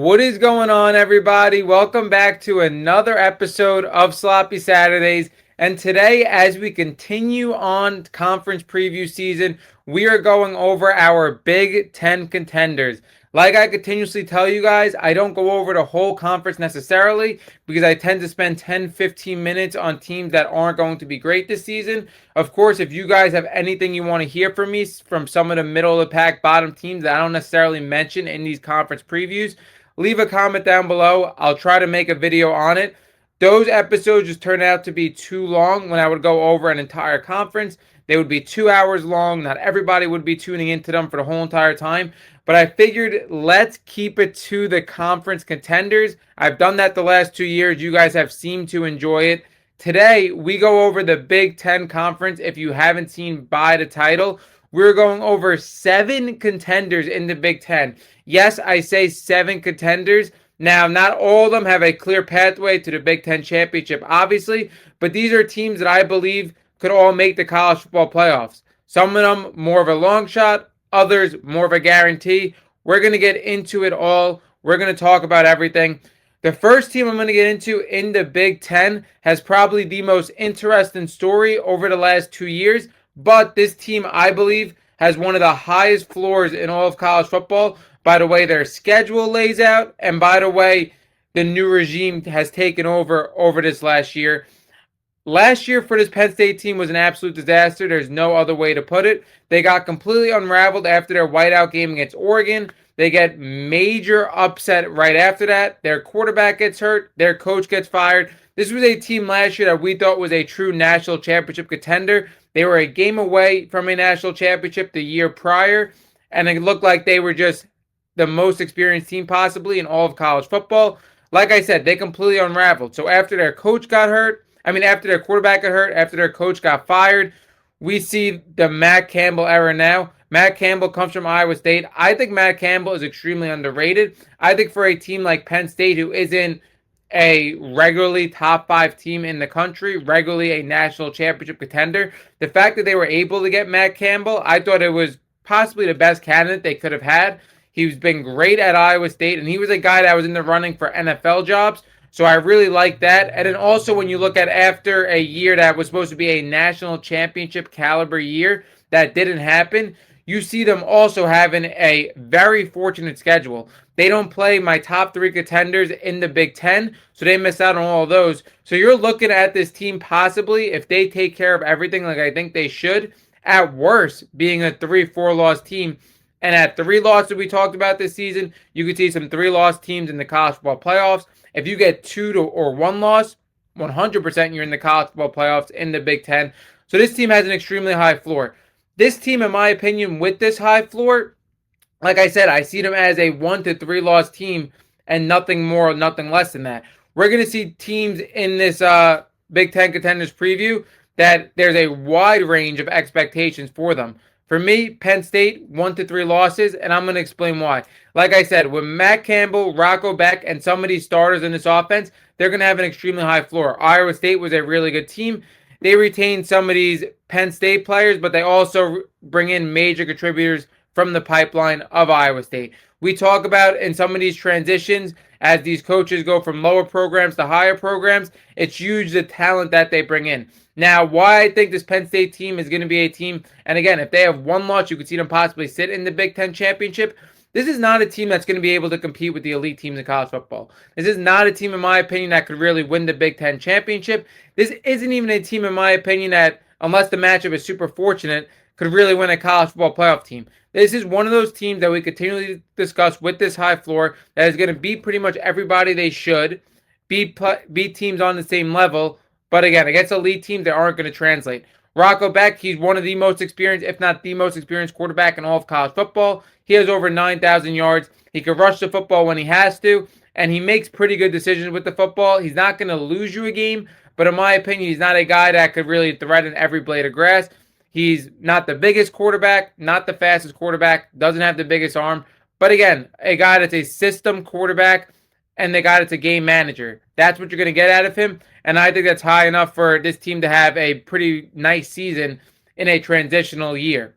What is going on, everybody? Welcome back to another episode of Sloppy Saturdays. And today, as we continue on conference preview season, we are going over our Big Ten contenders. Like I continuously tell you guys, I don't go over the whole conference necessarily because I tend to spend 10-15 minutes on teams that aren't going to be great this season. Of course, if you guys have anything you want to hear from me from some of the middle of the pack bottom teams that I don't necessarily mention in these conference previews, leave a comment down below. I'll try to make a video on it. Those episodes just turned out to be too long when I would go over an entire conference. They would be 2 hours long. Not everybody would be tuning into them for the whole entire time. But I figured let's keep it to the conference contenders. I've done that the last 2 years. You guys have seemed to enjoy it. Today, we go over the Big Ten Conference. If you haven't seen by the title, we're going over 7 contenders in the Big Ten. Yes, I say 7 contenders. Now, not all of them have a clear pathway to the Big Ten championship, obviously, but these are teams that I believe could all make the college football playoffs. Some of them more of a long shot, others more of a guarantee. We're going to get into it all. We're going to talk about everything. The first team I'm going to get into in the Big Ten has probably the most interesting story over the last 2 years, but this team, I believe, has one of the highest floors in all of college football by the way their schedule lays out and by the way the new regime has taken over this last year. Last year for this Penn State team was an absolute disaster. There's no other way to put it. They got completely unraveled after their whiteout game against Oregon. They get major upset right after that. Their quarterback gets hurt. Their coach gets fired. This was a team last year that we thought was a true national championship contender. They were a game away from a national championship the year prior, and it looked like they were just the most experienced team possibly in all of college football. Like I said, they completely unraveled. So after their coach got hurt, after their quarterback got hurt, after their coach got fired, we see the Matt Campbell era now. Matt Campbell comes from Iowa State. I think Matt Campbell is extremely underrated. I think for a team like Penn State, who isn't a regularly top 5 team in the country, regularly a national championship contender, the fact that they were able to get Matt Campbell, I thought it was possibly the best candidate they could have had. He's been great at Iowa State, and he was a guy that was in the running for NFL jobs. So I really like that. And then also when you look at after a year that was supposed to be a national championship caliber year that didn't happen, you see them also having a very fortunate schedule. They don't play my top 3 contenders in the Big Ten, so they miss out on all of those. So you're looking at this team possibly, if they take care of everything like I think they should, at worst being a 3-4 loss team. And at 3 losses we talked about this season, you could see some 3-loss teams in the college football playoffs. If you get 2 or 1 loss, 100% you're in the college football playoffs in the Big Ten. So this team has an extremely high floor. This team, in my opinion, with this high floor, like I said, I see them as a 1 to 3 loss team and nothing more, nothing less than that. We're going to see teams in this Big Ten contenders preview that there's a wide range of expectations for them. For me, Penn State, 1 to 3 losses, and I'm going to explain why. Like I said, with Matt Campbell, Rocco Beck, and some of these starters in this offense, they're going to have an extremely high floor. Iowa State was a really good team. They retained some of these Penn State players, but they also bring in major contributors from the pipeline of Iowa State. We talk about in some of these transitions, as these coaches go from lower programs to higher programs, it's huge the talent that they bring in. Now, why I think this Penn State team is going to be a team, and again, if they have 1 loss, you could see them possibly sit in the Big Ten championship. This is not a team that's going to be able to compete with the elite teams in college football. This is not a team, in my opinion, that could really win the Big Ten championship. This isn't even a team, in my opinion, that, unless the matchup is super fortunate, could really win a college football playoff team. This is one of those teams that we continually discuss with this high floor that is going to beat pretty much everybody they should, beat teams on the same level, but again, against elite teams, they aren't going to translate. Rocco Beck, he's one of the most experienced, if not the most experienced quarterback in all of college football. He has over 9,000 yards. He can rush the football when he has to, and he makes pretty good decisions with the football. He's not going to lose you a game, but in my opinion, he's not a guy that could really threaten every blade of grass. He's not the biggest quarterback, not the fastest quarterback, doesn't have the biggest arm, but again, a guy that's a system quarterback and the guy that's a game manager. That's what you're going to get out of him, and I think that's high enough for this team to have a pretty nice season in a transitional year.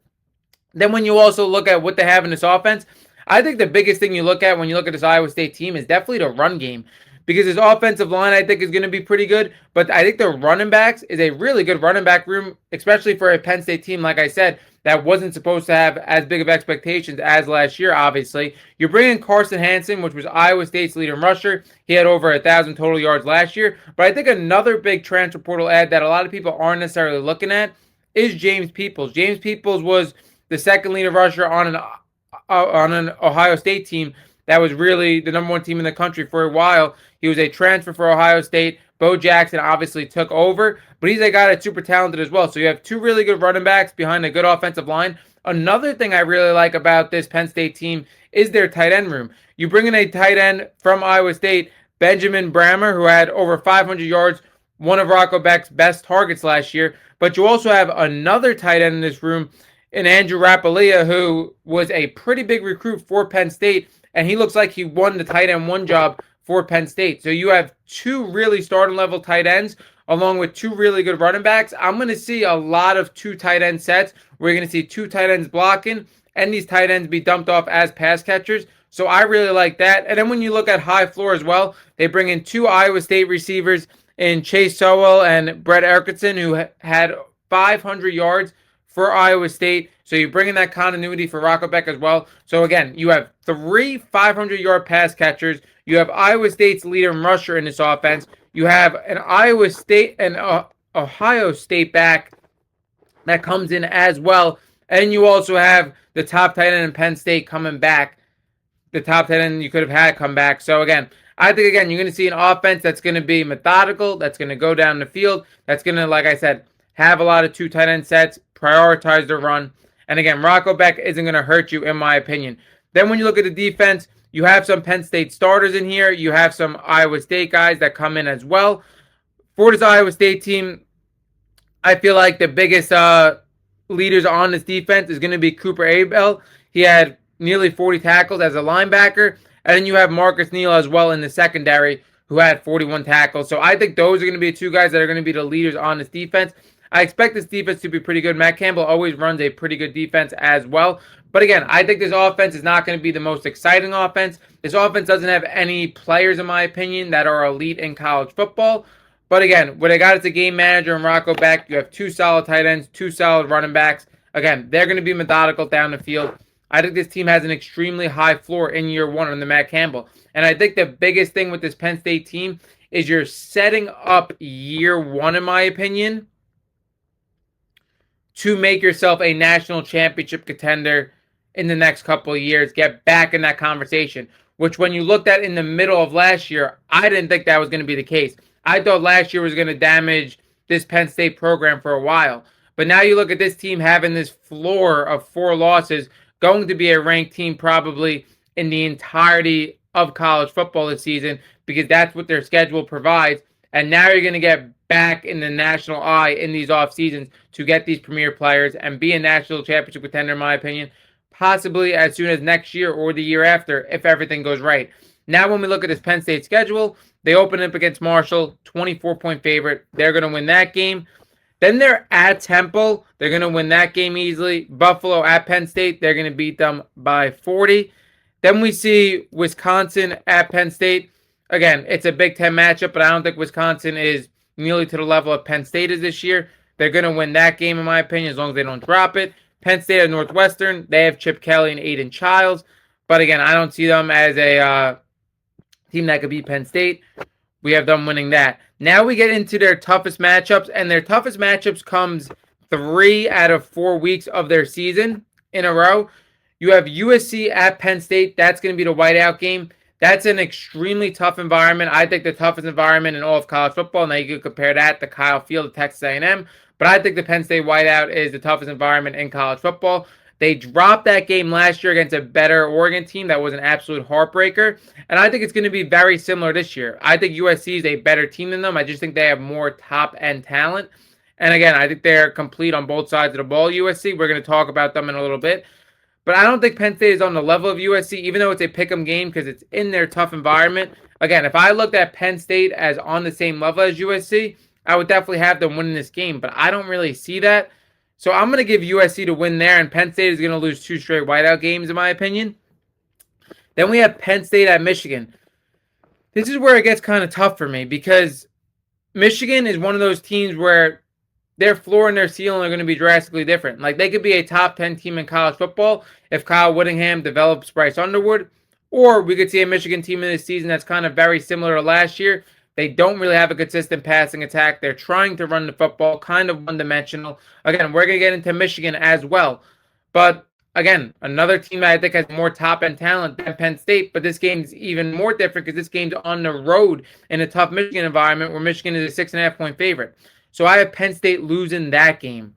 Then when you also look at what they have in this offense, I think the biggest thing you look at when you look at this Iowa State team is definitely the run game. Because his offensive line, I think, is going to be pretty good. But I think the running backs is a really good running back room, especially for a Penn State team, like I said, that wasn't supposed to have as big of expectations as last year, obviously. You're bringing Carson Hansen, which was Iowa State's leading rusher. He had over 1,000 total yards last year. But I think another big transfer portal ad that a lot of people aren't necessarily looking at is James Peoples. James Peoples was the second leading rusher on an Ohio State team that was really the number one team in the country for a while. He was a transfer for Ohio State. Bo Jackson obviously took over, but he's a guy that's super talented as well. So you have two really good running backs behind a good offensive line. Another thing I really like about this Penn State team is their tight end room. You bring in a tight end from Iowa State, Benjamin Brammer, who had over 500 yards, one of Rocco Beck's best targets last year. But you also have another tight end in this room, in Andrew Rapalia, who was a pretty big recruit for Penn State, and he looks like he won the tight end one job for Penn State. So you have two really starting level tight ends along with two really good running backs. I'm going to see a lot of two tight end sets where you're going to see two tight ends blocking and these tight ends be dumped off as pass catchers. So I really like that. And then when you look at high floor as well, they bring in two Iowa State receivers in Chase Sowell and Brett Erketson, who had 500 yards for Iowa State. So you're bringing that continuity for Rocco Beck as well. So again, you have three 500-yard pass catchers. You have Iowa State's leading rusher in this offense. You have an Iowa State and Ohio State back that comes in as well. And you also have the top tight end in Penn State coming back. The top tight end you could have had come back. So again, I think, again, you're going to see an offense that's going to be methodical, that's going to go down the field, that's going to, like I said, have a lot of two tight end sets, prioritize the run. And again, Rocco Beck isn't going to hurt you, in my opinion. Then when you look at the defense, you have some Penn State starters in here. You have some Iowa State guys that come in as well. For this Iowa State team, I feel like the biggest leaders on this defense is going to be Cooper Abel. He had nearly 40 tackles as a linebacker. And then you have Marcus Neal as well in the secondary, who had 41 tackles. So I think those are going to be two guys that are going to be the leaders on this defense. I expect this defense to be pretty good. Matt Campbell always runs a pretty good defense as well. But again, I think this offense is not going to be the most exciting offense. This offense doesn't have any players, in my opinion, that are elite in college football. But again, what I got is a game manager and Rocco Beck. You have two solid tight ends, two solid running backs. Again, they're going to be methodical down the field. I think this team has an extremely high floor in year one under Matt Campbell. And I think the biggest thing with this Penn State team is you're setting up year one, in my opinion, to make yourself a national championship contender in the next couple of years, get back in that conversation, which when you looked at in the middle of last year, I didn't think that was going to be the case. I thought last year was going to damage this Penn State program for a while. But now you look at this team having this floor of 4 losses, going to be a ranked team probably in the entirety of college football this season because that's what their schedule provides. And now you're going to get back in the national eye in these off seasons to get these premier players and be a national championship contender, in my opinion, possibly as soon as next year or the year after if everything goes right. Now when we look at this Penn State schedule, they open up against Marshall, 24-point favorite. They're going to win that game. Then they're at Temple. They're going to win that game easily. Buffalo at Penn State. They're going to beat them by 40. Then we see Wisconsin at Penn State. Again, it's a Big Ten matchup, but I don't think Wisconsin is nearly to the level of Penn State is this year. They're going to win that game, in my opinion, as long as they don't drop it. Penn State at Northwestern. They have Chip Kelly and Aiden Childs. But again, I don't see them as a team that could beat Penn State. We have them winning that. Now we get into their toughest matchups, and their toughest matchups comes 3 out of 4 weeks of their season in a row. You have USC at Penn State. That's going to be the whiteout game. That's an extremely tough environment. I think the toughest environment in all of college football. Now you could compare that to Kyle Field at Texas A&M, but I think the Penn State whiteout is the toughest environment in college football. They dropped that game last year against a better Oregon team that was an absolute heartbreaker. And I think it's going to be very similar this year. I think USC is a better team than them. I just think they have more top-end talent. And again, I think they're complete on both sides of the ball, USC. We're going to talk about them in a little bit. But I don't think Penn State is on the level of USC, even though it's a pick-em game because it's in their tough environment. Again, if I looked at Penn State as on the same level as USC, I would definitely have them winning this game. But I don't really see that. So I'm going to give USC to win there, and Penn State is going to lose 2 straight whiteout games, in my opinion. Then we have Penn State at Michigan. This is where it gets kind of tough for me because Michigan is one of those teams where their floor and their ceiling are going to be drastically different. Like they could be a top 10 team in college football if Kyle Whittingham develops Bryce Underwood, or we could see a Michigan team in this season that's kind of very similar to last year. They don't really have a consistent passing attack. They're trying to run the football, kind of one-dimensional. Again, we're going to get into Michigan as well. But again, another team that I think has more top-end talent than Penn State, but this game's even more different because this game's on the road in a tough Michigan environment where Michigan is a 6.5-point favorite. So I have Penn State losing that game.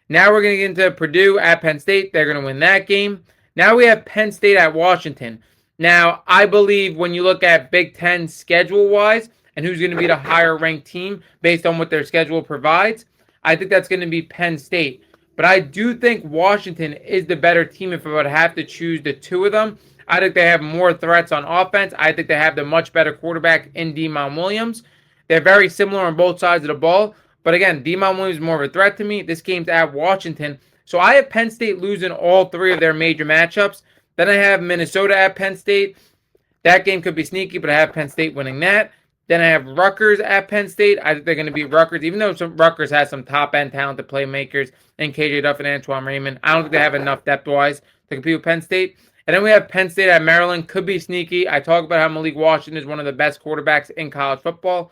Now we're going to get into Purdue at Penn State. They're going to win that game. Now we have Penn State at Washington. Now, I believe when you look at Big Ten schedule-wise and who's going to be the higher-ranked team based on what their schedule provides, I think that's going to be Penn State. But I do think Washington is the better team if I would have to choose the two of them. I think they have more threats on offense. I think they have the much better quarterback in Demon Williams. They're very similar on both sides of the ball. But again, Demon Williams is more of a threat to me. This game's at Washington. So I have Penn State losing all three of their major matchups. Then I have Minnesota at Penn State. That game could be sneaky, but I have Penn State winning that. Then I have Rutgers at Penn State. I think they're going to beat Rutgers, even though Rutgers has some top-end talented playmakers in KJ Duff and Antoine Raymond. I don't think they have enough depth-wise to compete with Penn State. And then we have Penn State at Maryland. Could be sneaky. I talk about how Malik Washington is one of the best quarterbacks in college football.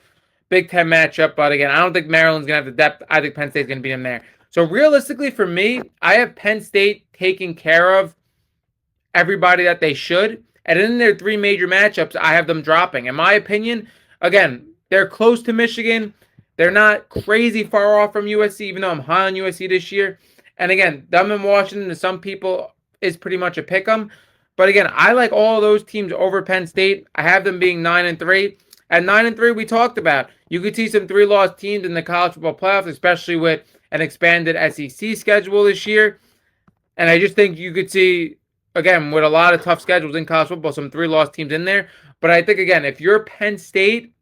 Big Ten matchup, but again, I don't think Maryland's going to have the depth. I think Penn State's going to beat them there. So realistically for me, I have Penn State taking care of everybody that they should. And in their three major matchups, I have them dropping. In my opinion, again, they're close to Michigan. They're not crazy far off from USC, even though I'm high on USC this year. And again, them in Washington to some people is pretty much a pick 'em. But again, I like all those teams over Penn State. I have them being 9-3. At 9-3, we talked about you could see some 3-loss teams in the college football playoffs, especially with an expanded SEC schedule this year. And I just think you could see, again, with a lot of tough schedules in college football, some 3-loss teams in there. But I think, again, if you're Penn State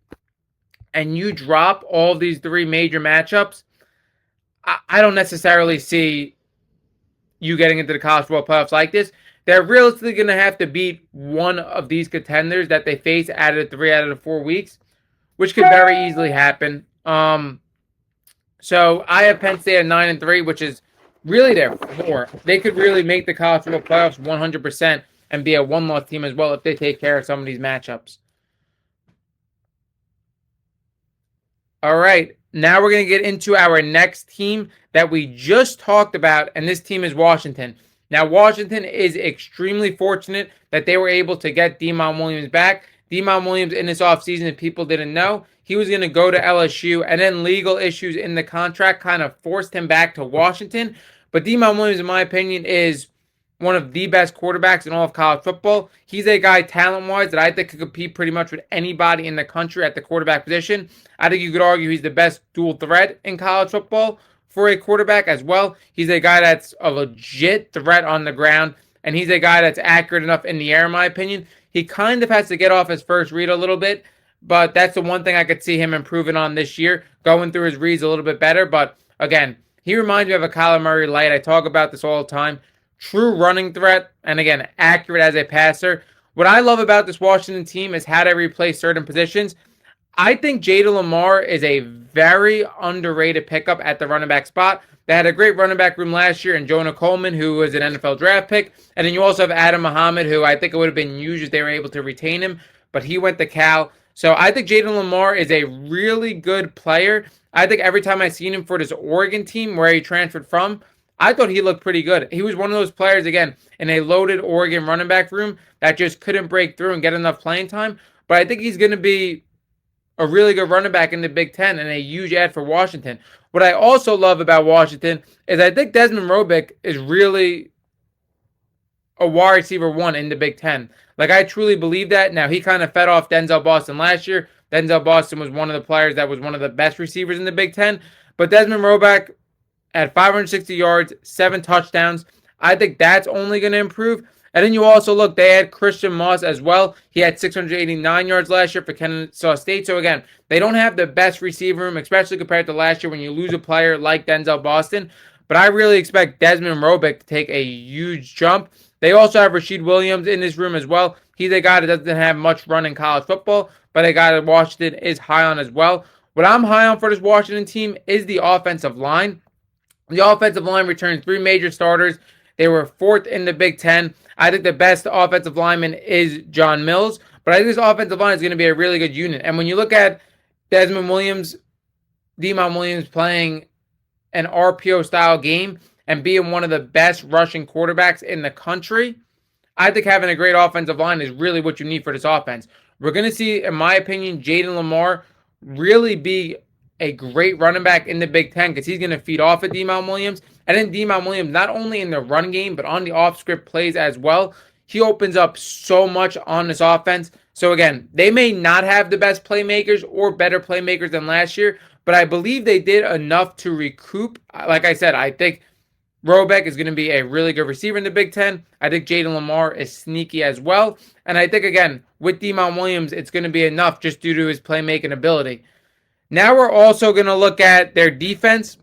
and you drop all these three major matchups, I don't necessarily see you getting into the college football playoffs like this. They're realistically going to have to beat one of these contenders that they face out of the 3 out of the 4 weeks, which could very easily happen. So I have Penn State at 9-3, which is really their floor. They could really make the college football playoffs 100% and be a one-loss team as well if they take care of some of these matchups. All right, now we're going to get into our next team that we just talked about, and this team is Washington. Now, Washington is extremely fortunate that they were able to get Demon Williams back. Demon Williams in this offseason, if people didn't know, he was going to go to LSU, and then legal issues in the contract kind of forced him back to Washington. But Demon Williams, in my opinion, is one of the best quarterbacks in all of college football. He's a guy, talent-wise, that I think could compete pretty much with anybody in the country at the quarterback position. I think you could argue he's the best dual threat in college football for a quarterback as well. He's a guy that's a legit threat on the ground, and he's a guy that's accurate enough in the air, in my opinion. He kind of has to get off his first read a little bit, but that's the one thing I could see him improving on this year, going through his reads a little bit better. But again, he reminds me of a Kyler Murray light. I talk about this all the time. True running threat, and again, accurate as a passer. What I love about this Washington team is how they replace certain positions. I think Jada Lamar is a very underrated pickup at the running back spot. They had a great running back room last year in Jonah Coleman, who was an NFL draft pick. And then you also have Adam Muhammad, who I think it would have been huge if they were able to retain him, but he went to Cal. So I think Jada Lamar is a really good player. I think every time I've seen him for this Oregon team where he transferred from, I thought he looked pretty good. He was one of those players, again, in a loaded Oregon running back room that just couldn't break through and get enough playing time. But I think he's going to be a really good running back in the Big Ten and a huge add for Washington. What I also love about Washington is I think Desmond Robick is really a wide receiver one in the Big Ten. Like, I truly believe that. Now, he kind of fed off Denzel Boston last year. Denzel Boston was one of the players that was one of the best receivers in the Big Ten. But Desmond Robick at 560 yards, 7 touchdowns. I think that's only going to improve. And then you also look, they had Christian Moss as well. He had 689 yards last year for Kennesaw State. So again, they don't have the best receiver room, especially compared to last year when you lose a player like Denzel Boston. But I really expect Desmond Robick to take a huge jump. They also have Rashid Williams in this room as well. He's a guy that doesn't have much run in college football, but a guy that Washington is high on as well. What I'm high on for this Washington team is the offensive line. The offensive line returned 3 major starters. They were 4th in the Big Ten. I think the best offensive lineman is John Mills, but I think this offensive line is going to be a really good unit. And when you look at Demon Williams playing an RPO style game and being one of the best rushing quarterbacks in the country, I think having a great offensive line is really what you need for this offense. We're going to see, in my opinion, Jaden Lamar really be a great running back in the Big Ten because he's going to feed off of Demon Williams. And then Demon Williams, not only in the run game, but on the off-script plays as well, he opens up so much on this offense. So again, they may not have the best playmakers or better playmakers than last year, but I believe they did enough to recoup. Like I said, I think Robeck is going to be a really good receiver in the Big Ten. I think Jaden Lamar is sneaky as well. And I think, again, with Demon Williams, it's going to be enough just due to his playmaking ability. Now we're also going to look at their defense.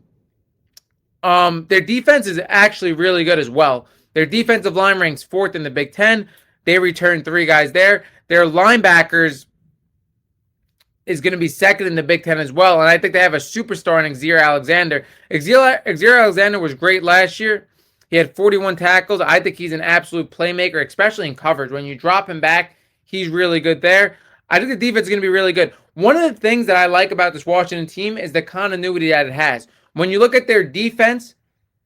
Their defense is actually really good as well. Their defensive line ranks 4th in the Big Ten. They returned 3 guys there. Their linebackers is going to be 2nd in the Big Ten as well. And I think they have a superstar in Xavier Alexander. Xavier Alexander was great last year. He had 41 tackles. I think he's an absolute playmaker, especially in coverage. When you drop him back, he's really good there. I think the defense is going to be really good. One of the things that I like about this Washington team is the continuity that it has. When you look at their defense,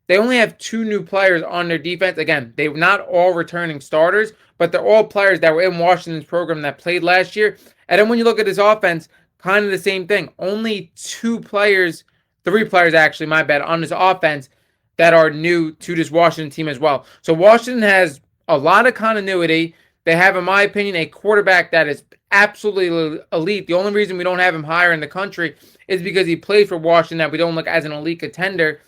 they only have 2 new players on their defense. Again, they're not all returning starters, but they're all players that were in Washington's program that played last year. And then when you look at this offense, kind of the same thing. Only 3 players actually, my bad, on this offense that are new to this Washington team as well. So Washington has a lot of continuity. They have, in my opinion, a quarterback that is absolutely elite. The only reason we don't have him higher in the country is because he plays for Washington that we don't look as an elite contender.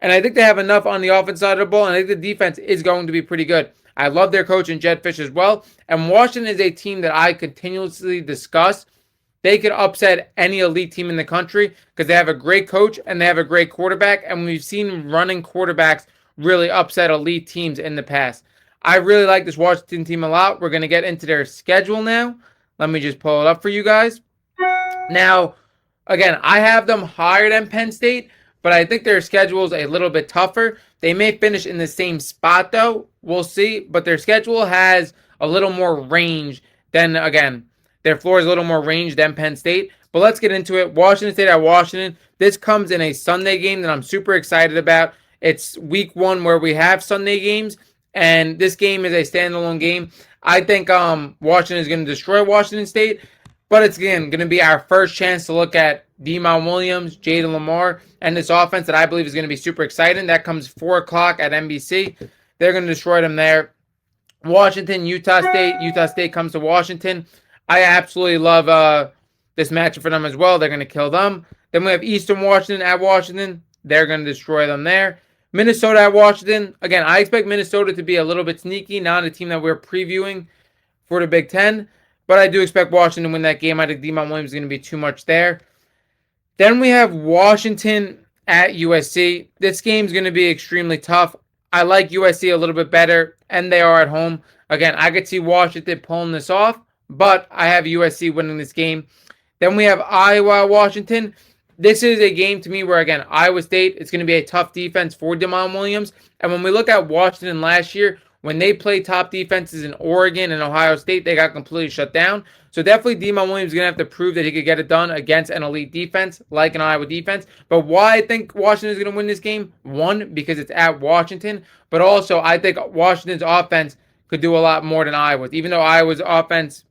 And I think they have enough on the offense side of the ball, and I think the defense is going to be pretty good. I love their coach in Jed Fish as well. And Washington is a team that I continuously discuss. They could upset any elite team in the country because they have a great coach and they have a great quarterback. And we've seen running quarterbacks really upset elite teams in the past. I really like this Washington team a lot. We're going to get into their schedule now. Let me just pull it up for you guys. Now, again, I have them higher than Penn State, but I think their schedule is a little bit tougher. They may finish in the same spot, though. We'll see. But their schedule has a little more range than, again, their floor is a little more range than Penn State. But let's get into it. Washington State at Washington. This comes in a Sunday game that I'm super excited about. It's week 1 where we have Sunday games, and this game is a standalone game. I think Washington is going to destroy Washington State, but it's, again, going to be our first chance to look at Demon Williams, Jaden Lamar, and this offense that I believe is going to be super exciting. That comes 4 o'clock at NBC. They're going to destroy them there. Washington, Utah State. Utah State comes to Washington. I absolutely love this matchup for them as well. They're going to kill them. Then we have Eastern Washington at Washington. They're going to destroy them there. Minnesota at Washington. Again, I expect Minnesota to be a little bit sneaky, not a team that we're previewing for the Big Ten. But I do expect Washington to win that game. I think Demon Williams is going to be too much there. Then we have Washington at USC. This game is going to be extremely tough. I like USC a little bit better, and they are at home. Again, I could see Washington pulling this off, but I have USC winning this game. Then we have Iowa, Washington. This is a game to me where, again, Iowa State, it's going to be a tough defense for Demon Williams. And when we look at Washington last year, when they played top defenses in Oregon and Ohio State, they got completely shut down. So definitely Demon Williams is going to have to prove that he could get it done against an elite defense like an Iowa defense. But why I think Washington is going to win this game? 1, because it's at Washington. But also, I think Washington's offense could do a lot more than Iowa's. Even though Iowa's offense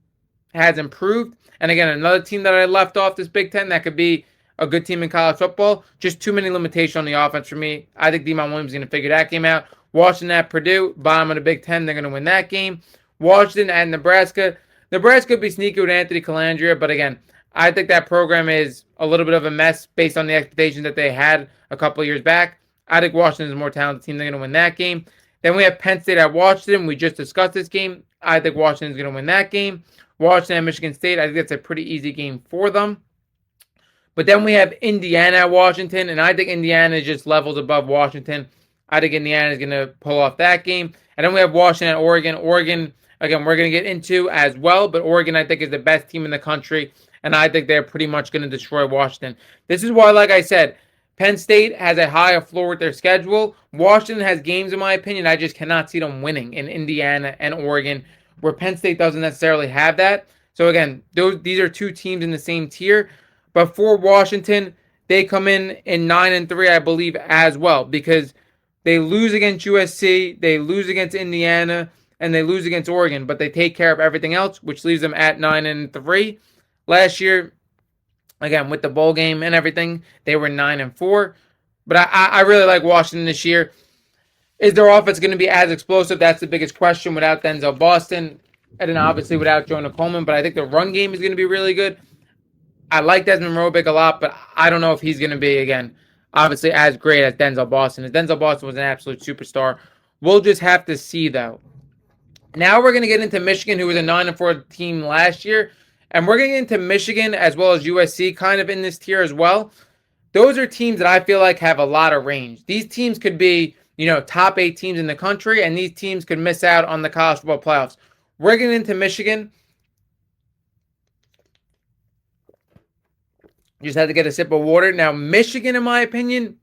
has improved. And again, another team that I left off this Big Ten that could be a good team in college football. Just too many limitations on the offense for me. I think Demon Williams is going to figure that game out. Washington at Purdue, bottom of the Big Ten. They're going to win that game. Washington at Nebraska. Nebraska could be sneaky with Anthony Calandria, but again, I think that program is a little bit of a mess based on the expectations that they had a couple of years back. I think Washington is a more talented team. They're going to win that game. Then we have Penn State at Washington. We just discussed this game. I think Washington is going to win that game. Washington at Michigan State. I think that's a pretty easy game for them. But then we have Indiana at Washington, and I think Indiana is just levels above Washington. I think Indiana is going to pull off that game. And then we have Washington at Oregon. Oregon, again, we're going to get into as well. But Oregon, I think, is the best team in the country, and I think they're pretty much going to destroy Washington. This is why, like I said, Penn State has a higher floor with their schedule. Washington has games, in my opinion, I just cannot see them winning in Indiana and Oregon, where Penn State doesn't necessarily have that. So again, these are two teams in the same tier. But for Washington, they come in 9-3, I believe, as well, because they lose against USC, they lose against Indiana, and they lose against Oregon, but they take care of everything else, which leaves them at 9-3. Last year, again, with the bowl game and everything, they were 9-4. But I really like Washington this year. Is their offense going to be as explosive? That's the biggest question without Denzel Boston, and then obviously without Jonah Coleman. But I think the run game is going to be really good. I like Desmond Robick a lot, but I don't know if he's going to be, again, obviously as great as Denzel Boston. As Denzel Boston was an absolute superstar. We'll just have to see, though. Now we're going to get into Michigan, who was a 9-4 team last year. And we're going to get into Michigan as well as USC kind of in this tier as well. Those are teams that I feel like have a lot of range. These teams could be, top 8 teams in the country, and these teams could miss out on the college football playoffs. We're getting into Michigan. Just had to get a sip of water. Now, Michigan, in my opinion,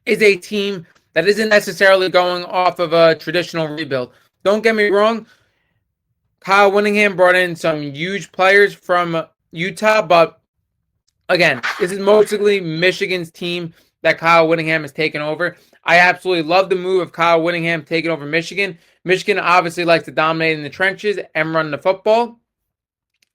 is a team that isn't necessarily going off of a traditional rebuild. Don't get me wrong. Kyle Whittingham brought in some huge players from Utah, but again, this is mostly Michigan's team that Kyle Whittingham has taken over. I absolutely love the move of Kyle Whittingham taking over Michigan. Michigan obviously likes to dominate in the trenches and run the football.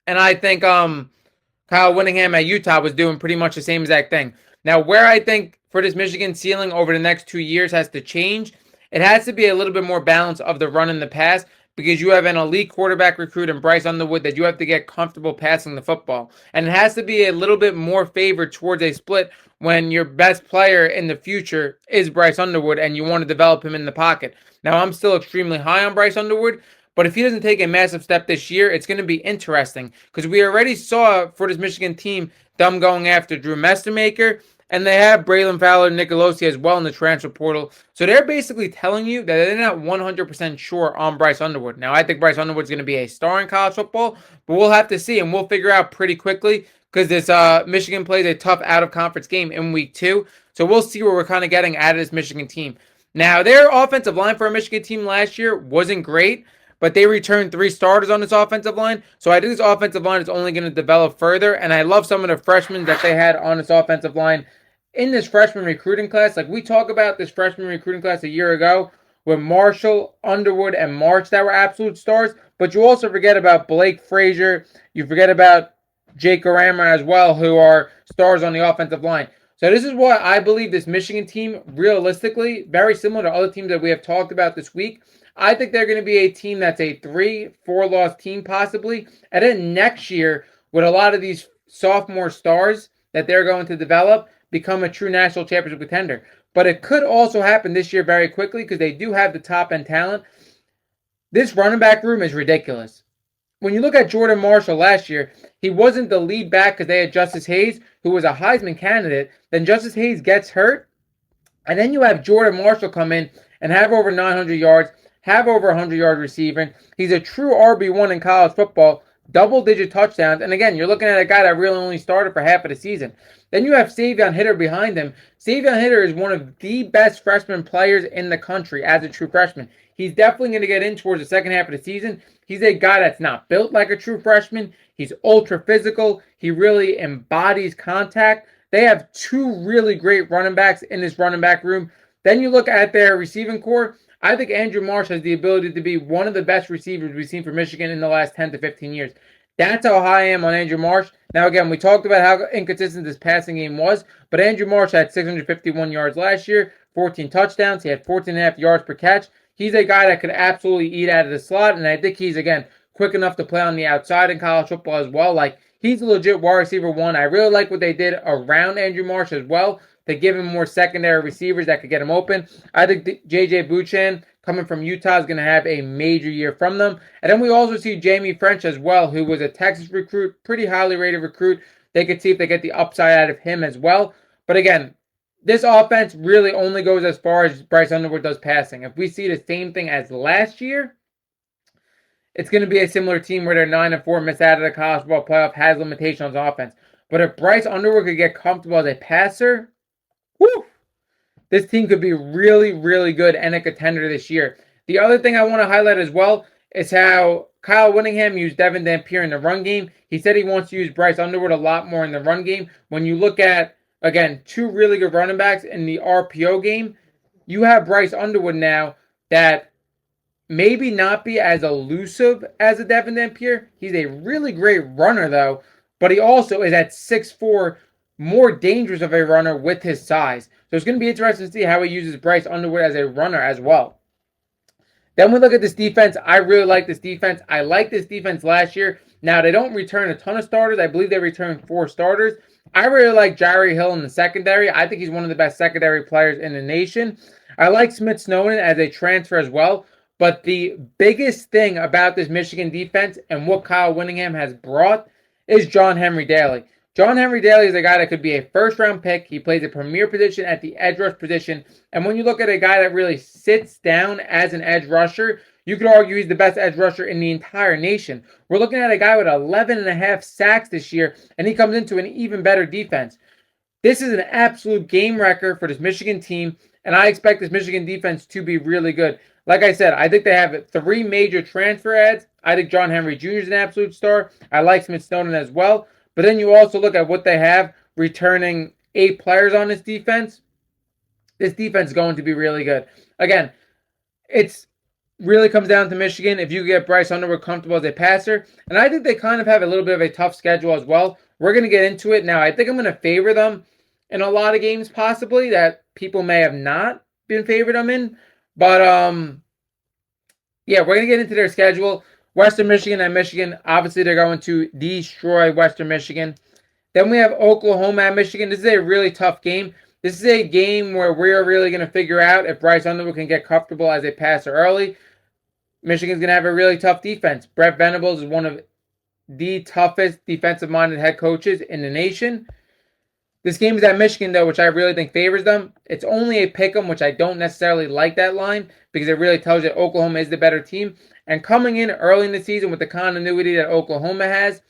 And I think Kyle Whittingham at Utah was doing pretty much the same exact thing. Now, where I think for this Michigan ceiling over the next 2 years has to change, it has to be a little bit more balance of the run and the pass, because you have an elite quarterback recruit in Bryce Underwood that you have to get comfortable passing the football. And it has to be a little bit more favored towards a split when your best player in the future is Bryce Underwood and you want to develop him in the pocket. Now, I'm still extremely high on Bryce Underwood, but if he doesn't take a massive step this year, it's going to be interesting, because we already saw for this Michigan team them going after Drew Mestermaker, and they have Braylon Fowler and Nicolosi as well in the transfer portal. So they're basically telling you that they're not 100% sure on Bryce Underwood. Now, I think Bryce Underwood's going to be a star in college football, but we'll have to see, and we'll figure out pretty quickly, because this Michigan plays a tough out-of-conference game in week 2. So we'll see where we're kind of getting out of this Michigan team. Now, their offensive line for a Michigan team last year wasn't great, but they returned 3 starters on this offensive line. So I think this offensive line is only going to develop further, and I love some of the freshmen that they had on this offensive line in this freshman recruiting class. Like, we talk about this freshman recruiting class a year ago with Marshall, Underwood, and March that were absolute stars, but you also forget about Blake Frazier. You forget about Jake Garama as well, who are stars on the offensive line. So this is why I believe this Michigan team, realistically, very similar to other teams that we have talked about this week, I think they're going to be a team that's a 3-4 loss team possibly. And then next year, with a lot of these sophomore stars that they're going to develop, become a true national championship contender. But it could also happen this year very quickly, because they do have the top end talent. This running back room is ridiculous. When you look at Jordan Marshall last year, he wasn't the lead back because they had Justice Hayes, who was a Heisman candidate. Then Justice Hayes gets hurt, and then you have Jordan Marshall come in and have over 900 yards, have over 100-yard receiving. He's a true RB1 in college football, double-digit touchdowns. And again, you're looking at a guy that really only started for half of the season. Then you have Savion Hitter behind him. Savion Hitter is one of the best freshman players in the country as a true freshman. He's definitely going to get in towards the second half of the season. He's a guy that's not built like a true freshman. He's ultra physical. He really embodies contact. They have 2 really great running backs in this running back room. Then you look at their receiving core. I think Andrew Marsh has the ability to be one of the best receivers we've seen for Michigan in the last 10 to 15 years. That's how high I am on Andrew Marsh. Now, again, we talked about how inconsistent this passing game was, but Andrew Marsh had 651 yards last year, 14 touchdowns. He had 14.5 yards per catch. He's a guy that could absolutely eat out of the slot, and I think he's, again, quick enough to play on the outside in college football as well. Like, he's a legit wide receiver 1. I really like what they did around Andrew Marsh as well to give him more secondary receivers that could get him open. I think J.J. Buchan, coming from Utah, is going to have a major year from them. And then we also see Jamie French as well, who was a Texas recruit, pretty highly rated recruit. They could see if they get the upside out of him as well. But again, this offense really only goes as far as Bryce Underwood does passing. If we see the same thing as last year, it's going to be a similar team where they're 9-4, miss out of the college football playoff, has limitations on offense. But if Bryce Underwood could get comfortable as a passer, whew, this team could be really, really good and a contender this year. The other thing I want to highlight as well is how Kyle Whittingham used Devin Dampier in the run game. He said he wants to use Bryce Underwood a lot more in the run game. When you look at, again, two really good running backs in the RPO game, you have Bryce Underwood now that maybe not be as elusive as a Devin Dampier. He's a really great runner, though, but he also is at 6'4", more dangerous of a runner with his size. So it's going to be interesting to see how he uses Bryce Underwood as a runner as well. Then we look at this defense. I really like this defense. I liked this defense last year. Now, they don't return a ton of starters. I believe they returned 4 starters. I really like Jari Hill in the secondary. I think he's one of the best secondary players in the nation. I like Smith Snowden as a transfer as well. But the biggest thing about this Michigan defense and what Kyle Whittingham has brought is John Henry Daly. John Henry Daly is a guy that could be a first-round pick. He plays a premier position at the edge rush position. And when you look at a guy that really sits down as an edge rusher, you could argue he's the best edge rusher in the entire nation. We're looking at a guy with 11.5 sacks this year, and he comes into an even better defense. This is an absolute game wrecker for this Michigan team, and I expect this Michigan defense to be really good. Like I said, I think they have 3 major transfer ads. I think John Henry Jr. is an absolute star. I like Smith Snowden as well. But then you also look at what they have returning 8 players on this defense. This defense is going to be really good. Again, it's really comes down to Michigan if you get Bryce Underwood comfortable as a passer. And I think they kind of have a little bit of a tough schedule as well. We're going to get into it. Now, I think I'm going to favor them in a lot of games possibly that people may have not been favored them in. But, yeah, we're going to get into their schedule. Western Michigan and Michigan, obviously they're going to destroy Western Michigan. Then we have Oklahoma at Michigan. This is a really tough game. This is a game where we're really going to figure out if Bryce Underwood can get comfortable as a passer early. Michigan's going to have a really tough defense. Brett Venables is one of the toughest defensive-minded head coaches in the nation. This game is at Michigan, though, which I really think favors them. It's only a pick 'em, which I don't necessarily like that line because it really tells you that Oklahoma is the better team. And coming in early in the season with the continuity that Oklahoma has,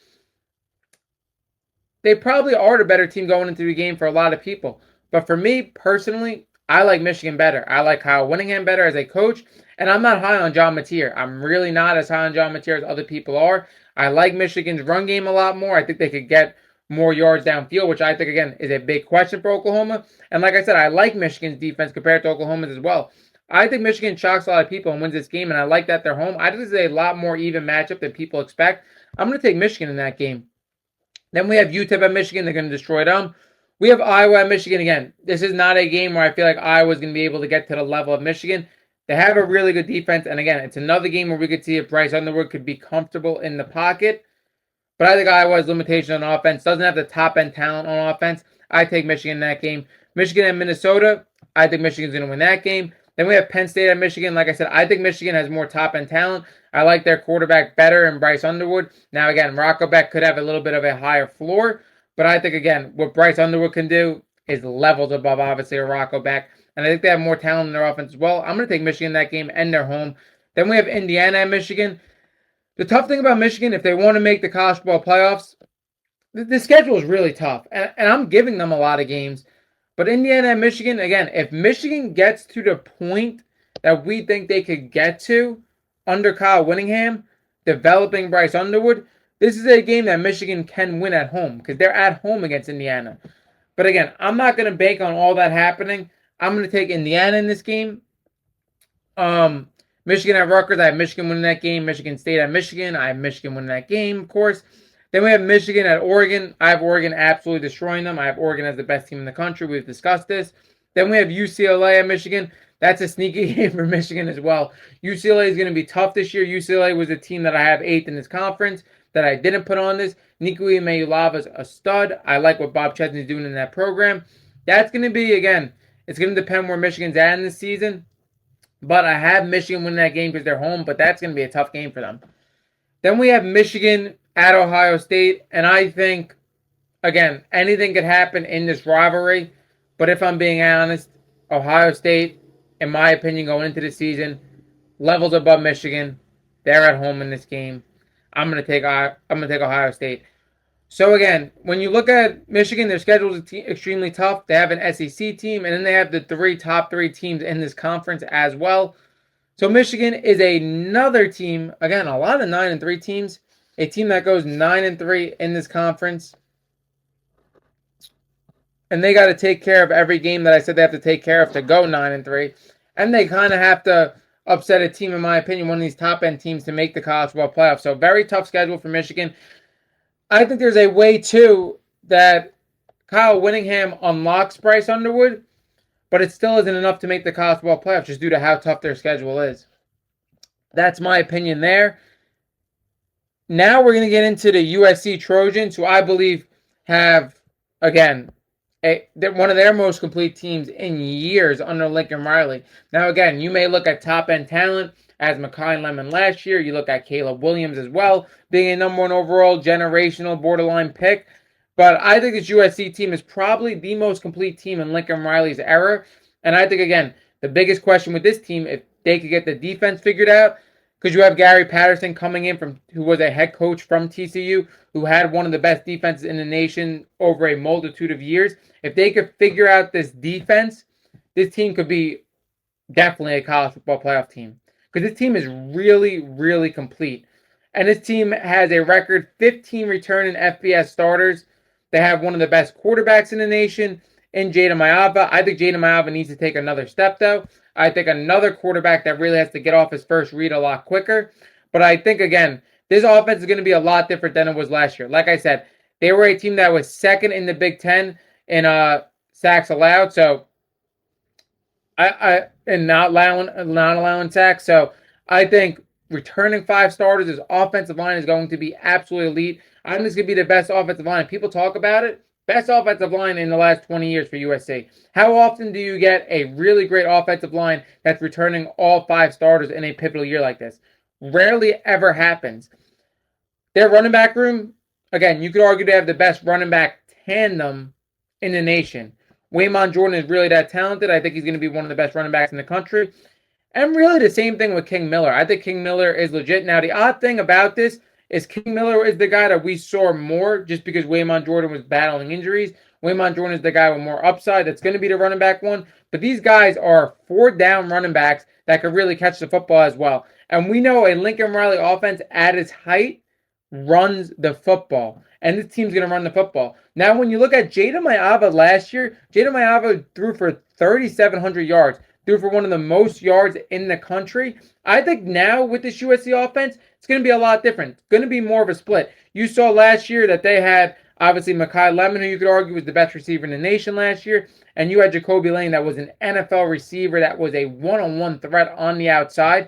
they probably are the better team going into the game for a lot of people. But for me, personally, I like Michigan better. I like Kyle Whittingham better as a coach. And I'm not high on John Mateer. I'm really not as high on John Mateer as other people are. I like Michigan's run game a lot more. I think they could get more yards downfield, which I think, again, is a big question for Oklahoma. And like I said, I like Michigan's defense compared to Oklahoma's as well. I think Michigan shocks a lot of people and wins this game, and I like that they're home. I think this is a lot more even matchup than people expect. I'm going to take Michigan in that game. Then we have UTEP at Michigan. They're going to destroy them. We have Iowa at Michigan again. This is not a game where I feel like Iowa's going to be able to get to the level of Michigan. They have a really good defense, and again, it's another game where we could see if Bryce Underwood could be comfortable in the pocket. But I think Iowa has limitation on offense. Doesn't have the top-end talent on offense. I take Michigan in that game. Michigan and Minnesota. I think Michigan's going to win that game. Then we have Penn State at Michigan. Like I said, I think Michigan has more top-end talent. I like their quarterback better in Bryce Underwood. Now, again, Rocco Beck could have a little bit of a higher floor. But I think, again, what Bryce Underwood can do is levels above, obviously, a Rocco Beck. And I think they have more talent in their offense as well. I'm going to take Michigan in that game and they're home. Then we have Indiana at Michigan. The tough thing about Michigan, if they want to make the college football playoffs, the schedule is really tough. And I'm giving them a lot of games. But Indiana and Michigan, again, if Michigan gets to the point that we think they could get to under Kyle Whittingham, developing Bryce Underwood, this is a game that Michigan can win at home because they're at home against Indiana. But again, I'm not going to bank on all that happening. I'm going to take Indiana in this game. Michigan at Rutgers, I have Michigan winning that game. Michigan State at Michigan, I have Michigan winning that game, of course. Then we have Michigan at Oregon. I have Oregon absolutely destroying them. I have Oregon as the best team in the country. We've discussed this. Then we have UCLA at Michigan. That's a sneaky game for Michigan as well. UCLA is going to be tough this year. UCLA was a team that I have 8th in this conference that I didn't put on this. Nico Iamaleava is a stud. I like what Bob Chesney is doing in that program. That's going to be, again, it's going to depend where Michigan's at in this season. But I have Michigan win that game because they're home, but that's going to be a tough game for them. Then we have Michigan at Ohio State, and I think, again, anything could happen in this rivalry. But if I'm being honest, Ohio State, in my opinion, going into the season, levels above Michigan. They're at home in this game. I'm gonna take Ohio State. So again, when you look at Michigan, their schedule is extremely tough. They have an SEC team, and then they have the top three teams in this conference as well. So Michigan is another team. Again, a lot of 9-3 teams. A team that goes 9-3 in this conference, and they got to take care of every game that I said they have to take care of to go 9-3, and they kind of have to upset a team, in my opinion, one of these top end teams to make the college football playoff. So very tough schedule for Michigan. I think there's a way too that Kyle Whittingham unlocks Bryce Underwood, but it still isn't enough to make the college football playoff just due to how tough their schedule is. That's my opinion there. Now we're going to get into the USC Trojans, who I believe have, again, one of their most complete teams in years under Lincoln Riley. Now, again, you may look at top-end talent as Makai Lemon last year. You look at Caleb Williams as well, being a number one overall generational borderline pick. But I think this USC team is probably the most complete team in Lincoln Riley's era. And I think, again, the biggest question with this team, if they could get the defense figured out, because you have Gary Patterson coming in who was a head coach from TCU, who had one of the best defenses in the nation over a multitude of years. If they could figure out this defense, this team could be definitely a college football playoff team. Because this team is really, really complete. And this team has a record 15 returning FBS starters. They have one of the best quarterbacks in the nation in Jada Maiava. I think Jada Maiava needs to take another step, though. I think another quarterback that really has to get off his first read a lot quicker. But I think, again, this offense is going to be a lot different than it was last year. Like I said, they were a team that was second in the Big Ten in sacks allowed. So, and not allowing sacks. So, I think returning 5 starters, this offensive line is going to be absolutely elite. I think this could be the best offensive line. People talk about it. Best offensive line in the last 20 years for USC. How often do you get a really great offensive line that's returning all 5 starters in a pivotal year like this? Rarely ever happens. Their running back room, again, you could argue they have the best running back tandem in the nation. Waymon Jordan is really that talented. I think he's going to be one of the best running backs in the country. And really the same thing with King Miller. I think King Miller is legit. Now, the odd thing about this is King Miller is the guy that we saw more just because Waymon Jordan was battling injuries. Waymon Jordan is the guy with more upside that's going to be the running back one. But these guys are 4-down running backs that could really catch the football as well. And we know a Lincoln Riley offense at its height runs the football. And this team's going to run the football. Now, when you look at Jada Maiava last year, Jada Maiava threw for 3,700 yards. Threw for one of the most yards in the country. I think now with this USC offense, it's going to be a lot different. It's going to be more of a split. You saw last year that they had, obviously, Makai Lemon, who you could argue was the best receiver in the nation last year. And you had Jacoby Lane, that was an NFL receiver that was a one-on-one threat on the outside.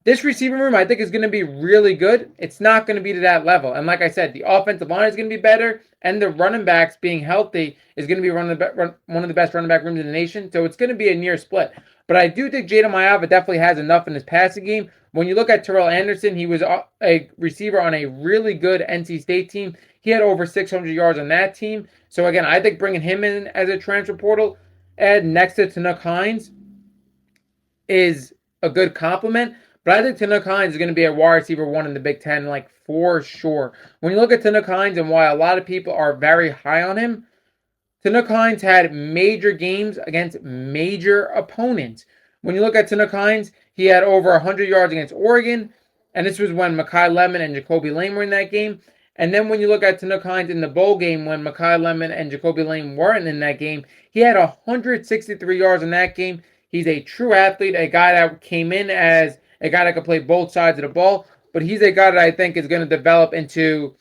This receiving room, I think, is going to be really good. It's not going to be to that level. And like I said, the offensive line is going to be better, and the running backs being healthy is going to be one of the best running back rooms in the nation. So it's going to be a near split. But I do think Jada Maiava definitely has enough in his passing game. When you look at Terrell Anderson, he was a receiver on a really good NC State team. He had over 600 yards on that team. So again, I think bringing him in as a transfer portal next to Tanuk Hines is a good compliment. But I think Tanuk Hines is going to be a wide receiver 1 in the Big Ten, like, for sure. When you look at Tanuk Hines and why a lot of people are very high on him, Tanuk Hines had major games against major opponents. When you look at Tanuk Hines, he had over 100 yards against Oregon, and this was when Makai Lemon and Jacoby Lane were in that game. And then when you look at Tanuk Hines in the bowl game when Makai Lemon and Jacoby Lane weren't in that game, he had 163 yards in that game. He's a true athlete, a guy that came in as a guy that could play both sides of the ball, but he's a guy that I think is going to develop into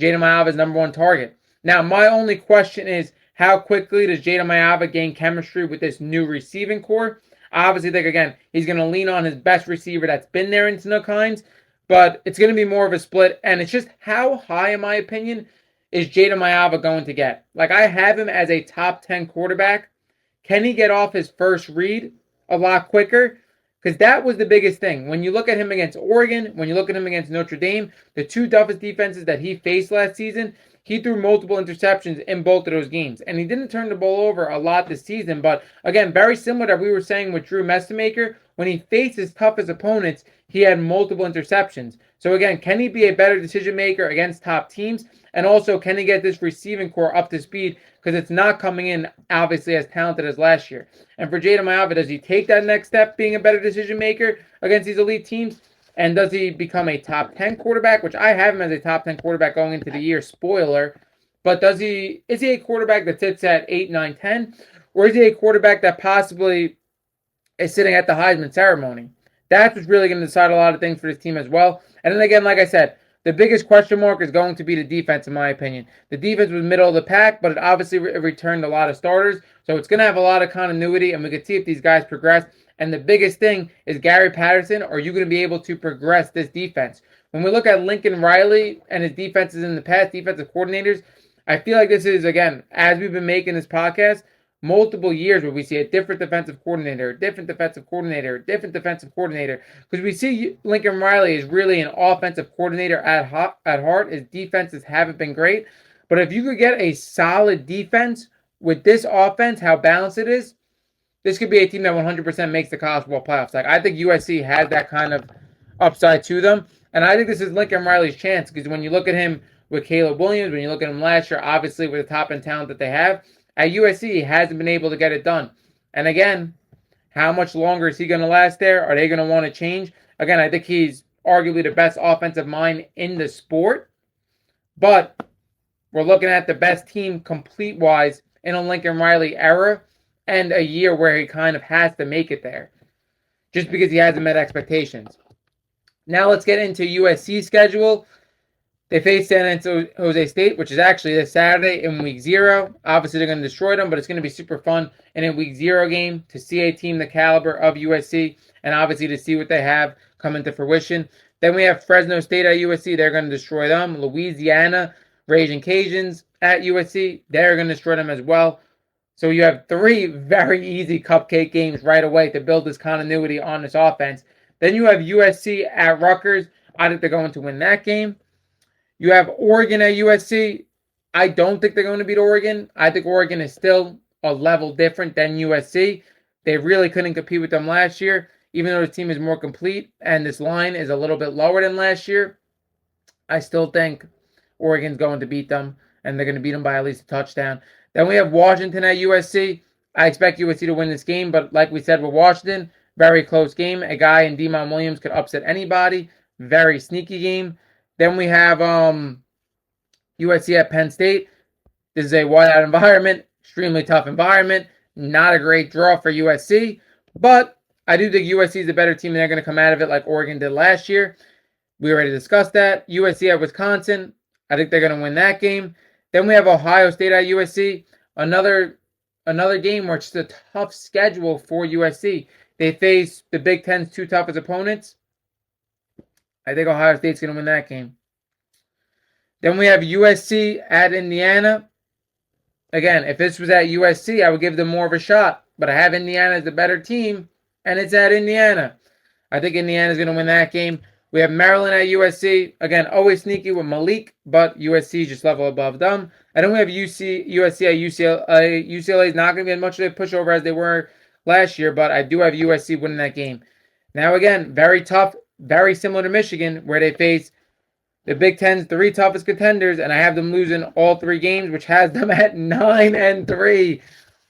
Jada Maiava's number 1 target. Now, my only question is, how quickly does Jada Maiava gain chemistry with this new receiving core? I obviously think, again, he's going to lean on his best receiver that's been there in Tanuk Hines, but it's going to be more of a split, and it's just how high, in my opinion, is Jada Maiava going to get? Like, I have him as a top 10 quarterback. Can he get off his first read a lot quicker? Because that was the biggest thing. When you look at him against Oregon, when you look at him against Notre Dame, the 2 toughest defenses that he faced last season, he threw multiple interceptions in both of those games. And he didn't turn the ball over a lot this season. But again, very similar to what we were saying with Drew Messemaker. when he faced his toughest opponents, he had multiple interceptions. So again, can he be a better decision maker against top teams? And also, can he get this receiving core up to speed? Because it's not coming in, obviously, as talented as last year. And for Jada Mayava, does he take that next step, being a better decision maker against these elite teams? And does he become a top 10 quarterback, which I have him as a top 10 quarterback going into the year, spoiler. But is he a quarterback that sits at 8, 9, 10? Or is he a quarterback that possibly is sitting at the Heisman ceremony? That's what's really going to decide a lot of things for this team as well. And then again, like I said, the biggest question mark is going to be the defense, in my opinion. The defense was middle of the pack, but it obviously returned a lot of starters. So it's going to have a lot of continuity, and we can see if these guys progress. And the biggest thing is Gary Patterson. Are you going to be able to progress this defense? When we look at Lincoln Riley and his defenses in the past, defensive coordinators, I feel like this is, again, as we've been making this podcast, multiple years where we see a different defensive coordinator, different defensive coordinator, different defensive coordinator. Because we see Lincoln Riley is really an offensive coordinator at heart. His defenses haven't been great. But if you could get a solid defense with this offense, how balanced it is, this could be a team that 100% makes the college football playoffs. Like, I think USC has that kind of upside to them. And I think this is Lincoln Riley's chance, because when you look at him with Caleb Williams, when you look at him last year, obviously with the top end talent that they have, at USC, he hasn't been able to get it done. And again, how much longer is he going to last there? Are they going to want to change? Again, I think he's arguably the best offensive mind in the sport. But we're looking at the best team complete-wise in a Lincoln Riley era and a year where he kind of has to make it there just because he hasn't met expectations. Now let's get into USC's schedule. They face San Jose State, which is actually this Saturday in Week 0. Obviously, they're going to destroy them, but it's going to be super fun in a Week 0 game to see a team the caliber of USC and obviously to see what they have come into fruition. Then we have Fresno State at USC. They're going to destroy them. Louisiana, Raging Cajuns at USC. They're going to destroy them as well. So you have 3 very easy cupcake games right away to build this continuity on this offense. Then you have USC at Rutgers. I think they're going to win that game. You have Oregon at USC. I don't think they're going to beat Oregon. I think Oregon is still a level different than USC. They really couldn't compete with them last year, even though the team is more complete and this line is a little bit lower than last year. I still think Oregon's going to beat them, and they're going to beat them by at least a touchdown. Then we have Washington at USC. I expect USC to win this game, but like we said with Washington, very close game. A guy in Demon Williams could upset anybody. Very sneaky game. Then we have USC at Penn State. This is a whiteout environment, extremely tough environment. Not a great draw for USC, but I do think USC is a better team and they're going to come out of it like Oregon did last year. We already discussed that. USC at Wisconsin. I think they're going to win that game. Then we have Ohio State at USC. Another game where it's just a tough schedule for USC. They face the Big Ten's 2 toughest opponents. I think Ohio State's going to win that game. Then we have USC at Indiana. Again, if this was at USC, I would give them more of a shot. But I have Indiana as the better team, and it's at Indiana. I think Indiana's going to win that game. We have Maryland at USC. Again, always sneaky with Malik, but USC is just level above them. And then we have USC at UCLA. UCLA is not going to be as much of a pushover as they were last year, but I do have USC winning that game. Now, again, very tough. Very similar to Michigan, where they face the Big Ten's 3 toughest contenders, and I have them losing all 3 games, which has them at 9-3.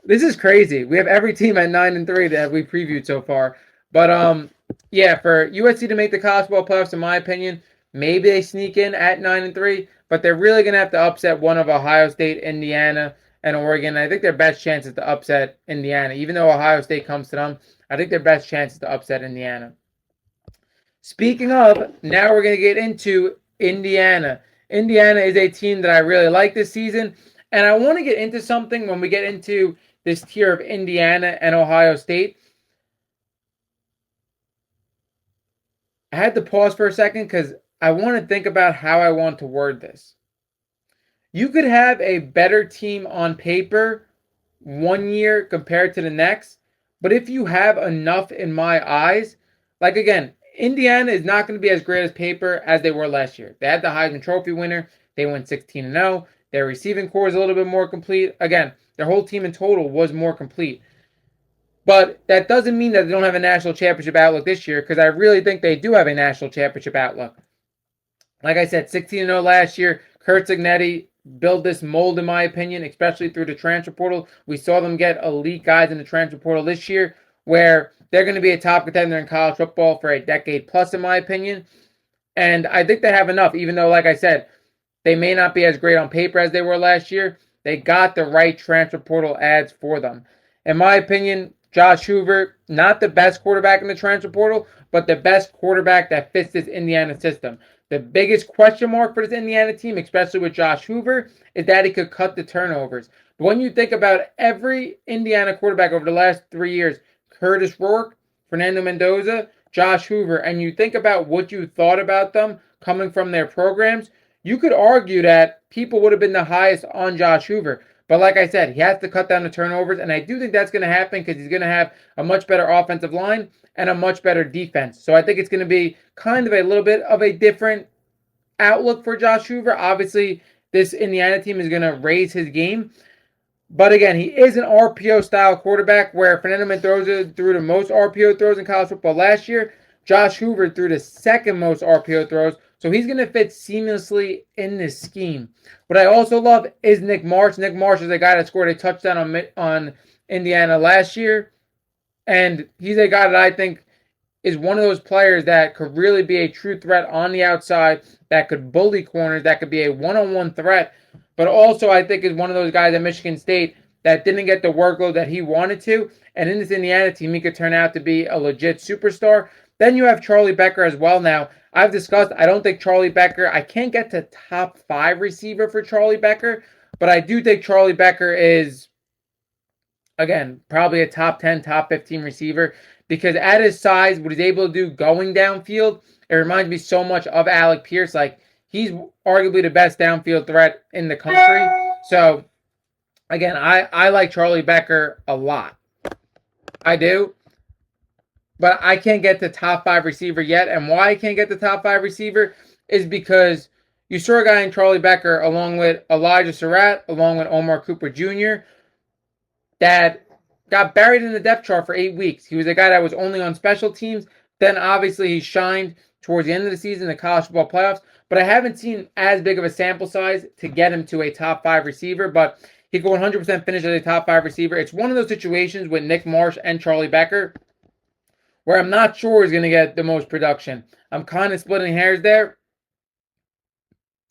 This is crazy. We have every team at 9-3 that we previewed so far. But yeah, for USC to make the college football playoffs, in my opinion, maybe they sneak in at 9-3, but they're really going to have to upset one of Ohio State, Indiana, and Oregon. I think their best chance is to upset Indiana. Even though Ohio State comes to them, I think their best chance is to upset Indiana. Speaking of, now we're going to get into Indiana. Indiana is a team that I really like this season, and I want to get into something when we get into this tier of Indiana and Ohio State. I had to pause for a second because I want to think about how I want to word this. You could have a better team on paper one year compared to the next, but if you have enough in my eyes, like again, Indiana is not going to be as great as paper as they were last year. They had the Heisman Trophy winner. They went 16-0. Their receiving core is a little bit more complete. Again, their whole team in total was more complete. But that doesn't mean that they don't have a national championship outlook this year, because I really think they do have a national championship outlook. Like I said, 16-0 last year. Kurt Signetti built this mold, in my opinion, especially through the transfer portal. We saw them get elite guys in the transfer portal this year, where they're going to be a top contender in college football for a decade plus, in my opinion. And I think they have enough, even though, like I said, they may not be as great on paper as they were last year. They got the right transfer portal ads for them. In my opinion, Josh Hoover, not the best quarterback in the transfer portal, but the best quarterback that fits this Indiana system. The biggest question mark for this Indiana team, especially with Josh Hoover, is that he could cut the turnovers. But when you think about every Indiana quarterback over the last 3 years, Curtis Rourke, Fernando Mendoza, Josh Hoover, and you think about what you thought about them coming from their programs, you could argue that people would have been the highest on Josh Hoover. But like I said, he has to cut down the turnovers, and I do think that's going to happen because he's going to have a much better offensive line and a much better defense. So I think it's going to be kind of a little bit of a different outlook for Josh Hoover. Obviously, this Indiana team is going to raise his game. But again, he is an RPO style quarterback, where Fernando Mendoza threw the most RPO throws in college football last year. Josh Hoover threw the second most RPO throws. So he's going to fit seamlessly in this scheme. What I also love is Nick Marsh. Nick Marsh is a guy that scored a touchdown on Indiana last year. And he's a guy that I think is one of those players that could really be a true threat on the outside, that could bully corners, that could be a one-on-one threat. But also I think is one of those guys at Michigan State that didn't get the workload that he wanted to. And in this Indiana team, he could turn out to be a legit superstar. Then you have Charlie Becker as well. Now, I've discussed, I don't think Charlie Becker, I can't get to top 5 receiver for Charlie Becker, but I do think Charlie Becker is, again, probably a top 10, top 15 receiver, because at his size, what he's able to do going downfield, it reminds me so much of Alec Pierce. Like, he's arguably the best downfield threat in the country. So, again, I like Charlie Becker a lot. I do. But I can't get the top 5 receiver yet. And why I can't get the top 5 receiver is because you saw a guy in Charlie Becker along with Elijah Surratt, along with Omar Cooper Jr., that got buried in the depth chart for 8 weeks. He was a guy that was only on special teams. Then obviously he shined towards the end of the season in the college football playoffs. But I haven't seen as big of a sample size to get him to a top 5 receiver. But he could 100% finish as a top 5 receiver. It's one of those situations with Nick Marsh and Charlie Becker where I'm not sure he's going to get the most production. I'm kind of splitting hairs there,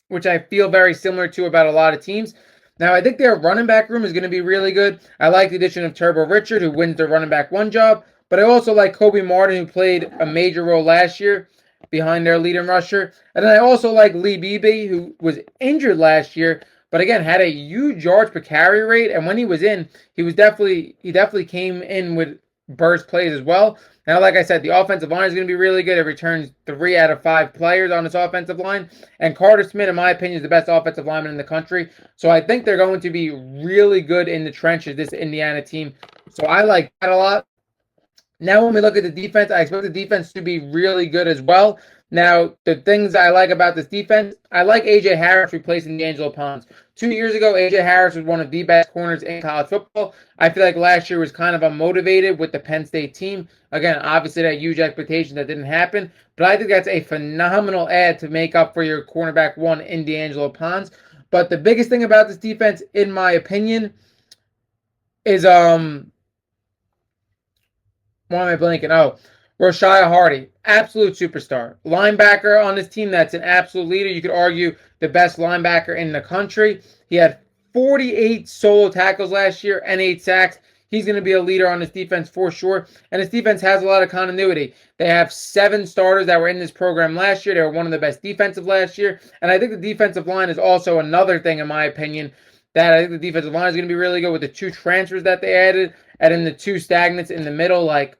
which I feel very similar to about a lot of teams. Now, I think their running back room is going to be really good. I like the addition of Turbo Richard, who wins the running back 1 job, but I also like Kobe Martin, who played a major role last year behind their leading rusher. And then I also like Lee Beebe, who was injured last year, but again, had a huge yards per carry rate. And when he was in, he definitely came in with burst plays as well. Now, like I said, the offensive line is going to be really good. It returns 3 out of 5 players on this offensive line. And Carter Smith, in my opinion, is the best offensive lineman in the country. So I think they're going to be really good in the trenches, this Indiana team. So I like that a lot. Now, when we look at the defense, I expect the defense to be really good as well. Now, the things I like about this defense, I like A.J. Harris replacing D'Angelo Ponds. 2 years ago, A.J. Harris was one of the best corners in college football. I feel like last year was kind of unmotivated with the Penn State team. Again, obviously, that huge expectation that didn't happen. But I think that's a phenomenal add to make up for your cornerback 1 in D'Angelo Ponds. But the biggest thing about this defense, in my opinion, is why am I blanking? Oh, Rashaya Hardy, absolute superstar. Linebacker on this team that's an absolute leader. You could argue the best linebacker in the country. He had 48 solo tackles last year and 8 sacks. He's going to be a leader on this defense for sure. And this defense has a lot of continuity. They have 7 starters that were in this program last year. They were one of the best defensive last year. And I think the defensive line is also another thing, in my opinion, that I think the defensive line is going to be really good with the 2 transfers that they added and then the 2 stagnants in the middle. Like,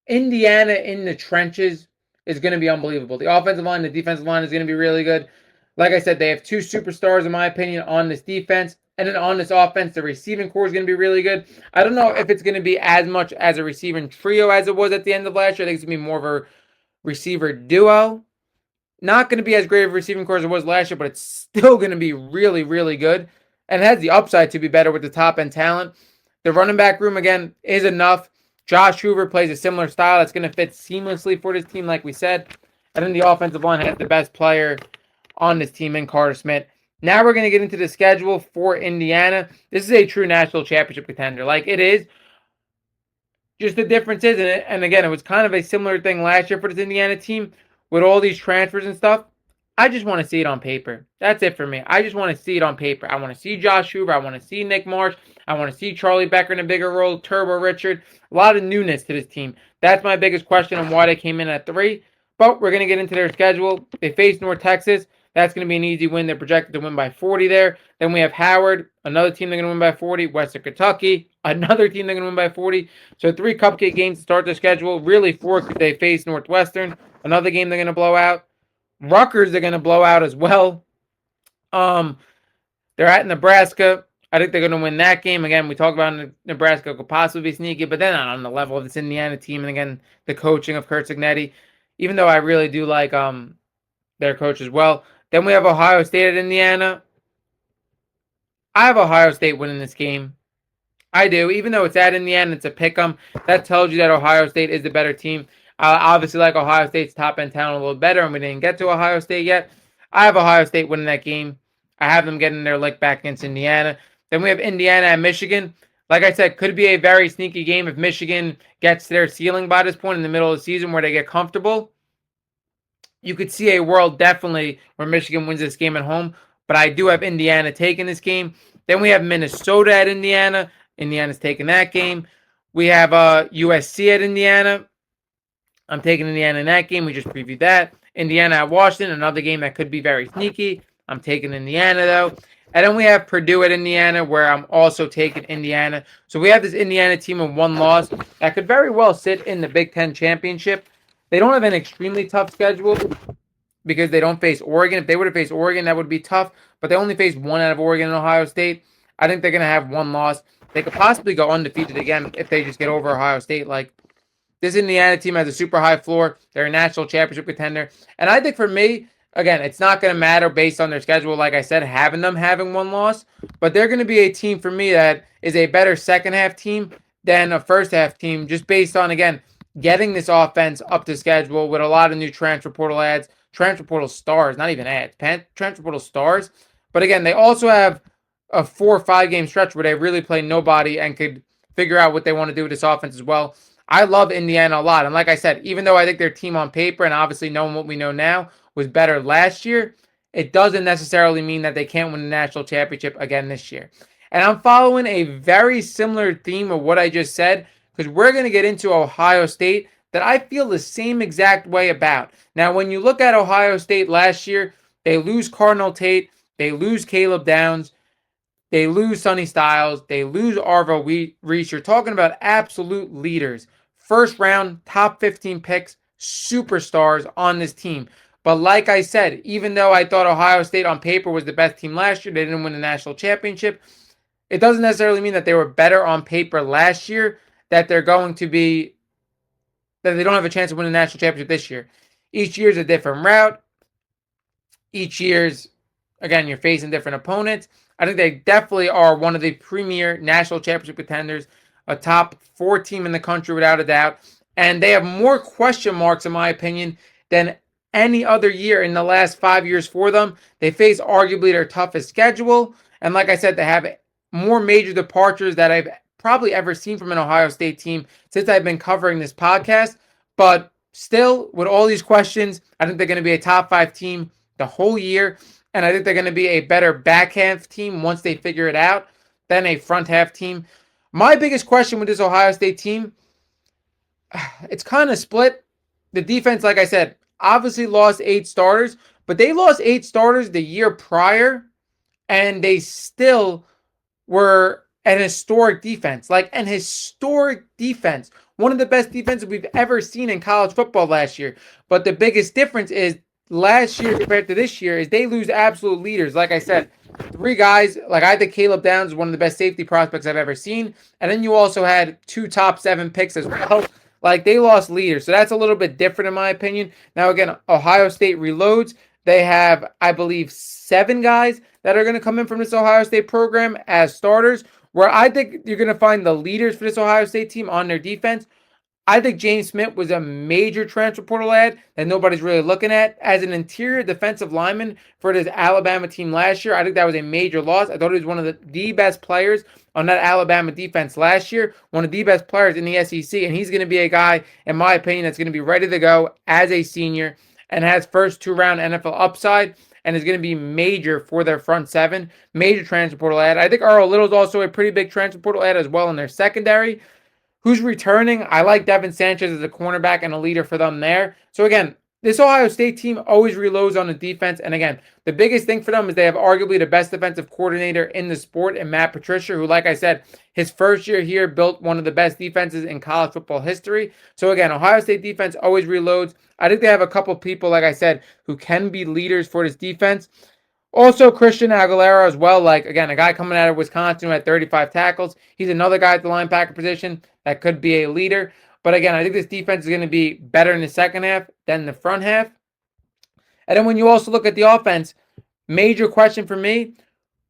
Indiana in the trenches is going to be unbelievable. The offensive line, the defensive line is going to be really good. Like I said, they have 2 superstars, in my opinion, on this defense. And then on this offense, the receiving core is going to be really good. I don't know if it's going to be as much as a receiving trio as it was at the end of last year. I think it's going to be more of a receiver duo. Not going to be as great of a receiving core as it was last year, but it's still going to be really, really good. And it has the upside to be better with the top-end talent. The running back room, again, is enough. Josh Hoover plays a similar style that's going to fit seamlessly for this team, like we said. And then the offensive line has the best player on this team in Carter Smith. Now we're going to get into the schedule for Indiana. This is a true national championship contender. Like it is. Just the difference is, and again, it was kind of a similar thing last year for this Indiana team with all these transfers and stuff. I just want to see it on paper. That's it for me. I just want to see it on paper. I want to see Josh Hoover. I want to see Nick Marsh. I want to see Charlie Becker in a bigger role, Turbo Richard. A lot of newness to this team. That's my biggest question on why they came in at 3. But we're going to get into their schedule. They face North Texas. That's going to be an easy win. They're projected to win by 40 there. Then we have Howard, another team they're going to win by 40. Western Kentucky, another team they're going to win by 40. So 3 cupcake games to start their schedule. Really 4 because they face Northwestern. Another game they're going to blow out. Rutgers they're going to blow out as well. They're at Nebraska. I think they're going to win that game. Again, we talk about Nebraska could possibly be sneaky, but they're not on the level of this Indiana team. And again, the coaching of Kurt Cignetti, even though I really do like their coach as well. Then we have Ohio State at Indiana. I have Ohio State winning this game. I do. Even though it's at Indiana, it's a pick-em. That tells you that Ohio State is the better team. I obviously like Ohio State's top-end talent a little better, and we didn't get to Ohio State yet. I have Ohio State winning that game. I have them getting their lick back against Indiana. Then we have Indiana and Michigan. Like I said, could be a very sneaky game if Michigan gets to their ceiling by this point in the middle of the season where they get comfortable. You could see a world definitely where Michigan wins this game at home, but I do have Indiana taking this game. Then we have Minnesota at Indiana. Indiana's taking that game. We have USC at Indiana. I'm taking Indiana in that game. We just previewed that. Indiana at Washington, another game that could be very sneaky. I'm taking Indiana, though. And then we have Purdue at Indiana, where I'm also taking Indiana. So we have this Indiana team of 1 loss that could very well sit in the Big Ten championship. They don't have an extremely tough schedule because they don't face Oregon. If they were to face Oregon, that would be tough. But they only face 1 out of Oregon and Ohio State. I think they're going to have 1 loss. They could possibly go undefeated again if they just get over Ohio State. Like, this Indiana team has a super high floor. They're a national championship contender. And I think for me, again, it's not going to matter based on their schedule, like I said, having 1 loss. But they're going to be a team for me that is a better second-half team than a first-half team just based on, again, getting this offense up to schedule with a lot of new transfer portal ads, transfer portal stars, not even ads, transfer portal stars. But again, they also have a 4 or 5 game stretch where they really play nobody and could figure out what they want to do with this offense as well. I love Indiana a lot. And like I said, even though I think their team on paper and obviously knowing what we know now was better last year, it doesn't necessarily mean that they can't win the national championship again this year. And I'm following a very similar theme of what I just said because we're going to get into Ohio State that I feel the same exact way about. Now, when you look at Ohio State last year, they lose Cardinal Tate, they lose Caleb Downs, they lose Sonny Styles, they lose Arvo Reese. You're talking about absolute leaders. First round, top 15 picks, superstars on this team. But like I said, even though I thought Ohio State on paper was the best team last year, they didn't win the national championship. It doesn't necessarily mean that they were better on paper last year, that they're going to be, that they don't have a chance to win the national championship this year. Each year is a different route. Each year's, again, you're facing different opponents. I think they definitely are one of the premier national championship contenders, a top 4 team in the country without a doubt. And they have more question marks, in my opinion, than any other year in the last 5 years for them. They face arguably their toughest schedule. And like I said, they have more major departures that I've probably ever seen from an Ohio State team since I've been covering this podcast. But still, with all these questions, I think they're going to be a top 5 team the whole year. And I think they're going to be a better back half team once they figure it out than a front half team. My biggest question with this Ohio State team, it's kind of split. The defense, like I said, obviously lost 8 starters, but they lost 8 starters the year prior, and they still were an historic defense. Like an historic defense. One of the best defenses we've ever seen in college football last year. But the biggest difference is last year compared to this year is they lose absolute leaders. Like I said, 3 guys. Like I think Caleb Downs is one of the best safety prospects I've ever seen. And then you also had 2 top 7 picks as well. Like they lost leaders. So that's a little bit different in my opinion. Now again, Ohio State reloads. They have, I believe, 7 guys that are going to come in from this Ohio State program as starters. Where I think you're going to find the leaders for this Ohio State team on their defense, I think James Smith was a major transfer portal ad that nobody's really looking at. As an interior defensive lineman for this Alabama team last year, I think that was a major loss. I thought he was one of the best players on that Alabama defense last year, one of the best players in the SEC, and he's going to be a guy, in my opinion, that's going to be ready to go as a senior and has first two-round NFL upside and is going to be major for their front seven. Major transfer portal ad. I think Earl Little is also a pretty big transfer portal ad as well in their secondary. Who's returning? I like Devin Sanchez as a cornerback and a leader for them there. So again, this Ohio State team always reloads on the defense. And again, the biggest thing for them is they have arguably the best defensive coordinator in the sport in Matt Patricia, who, like I said, his first year here built one of the best defenses in college football history. So again, Ohio State defense always reloads. I think they have a couple people, like I said, who can be leaders for this defense. Also, Christian Aguilera as well. Like, again, a guy coming out of Wisconsin who had 35 tackles. He's another guy at the linebacker position that could be a leader. But again, I think this defense is going to be better in the second half than the front half. And then when you also look at the offense, major question for me,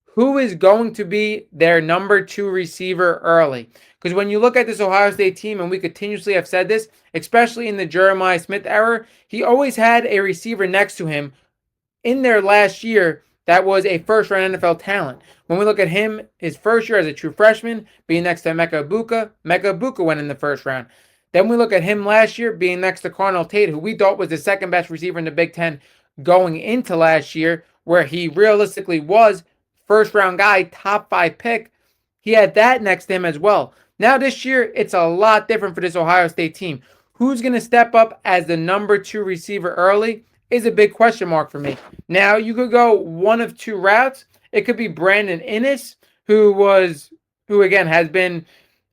who is going to be their number 2 receiver early? Because when you look at this Ohio State team, and we continuously have said this, especially in the Jeremiah Smith era, he always had a receiver next to him in their last year that was a first-round NFL talent. When we look at him, his first year as a true freshman, being next to Mecca Ibuka went in the first round. Then we look at him last year being next to Carnell Tate, who we thought was the second best receiver in the Big Ten going into last year, where he realistically was first-round guy, top 5 pick. He had that next to him as well. Now this year, it's a lot different for this Ohio State team. Who's going to step up as the number 2 receiver early is a big question mark for me. Now, you could go one of two routes. It could be Brandon Inniss, who again has been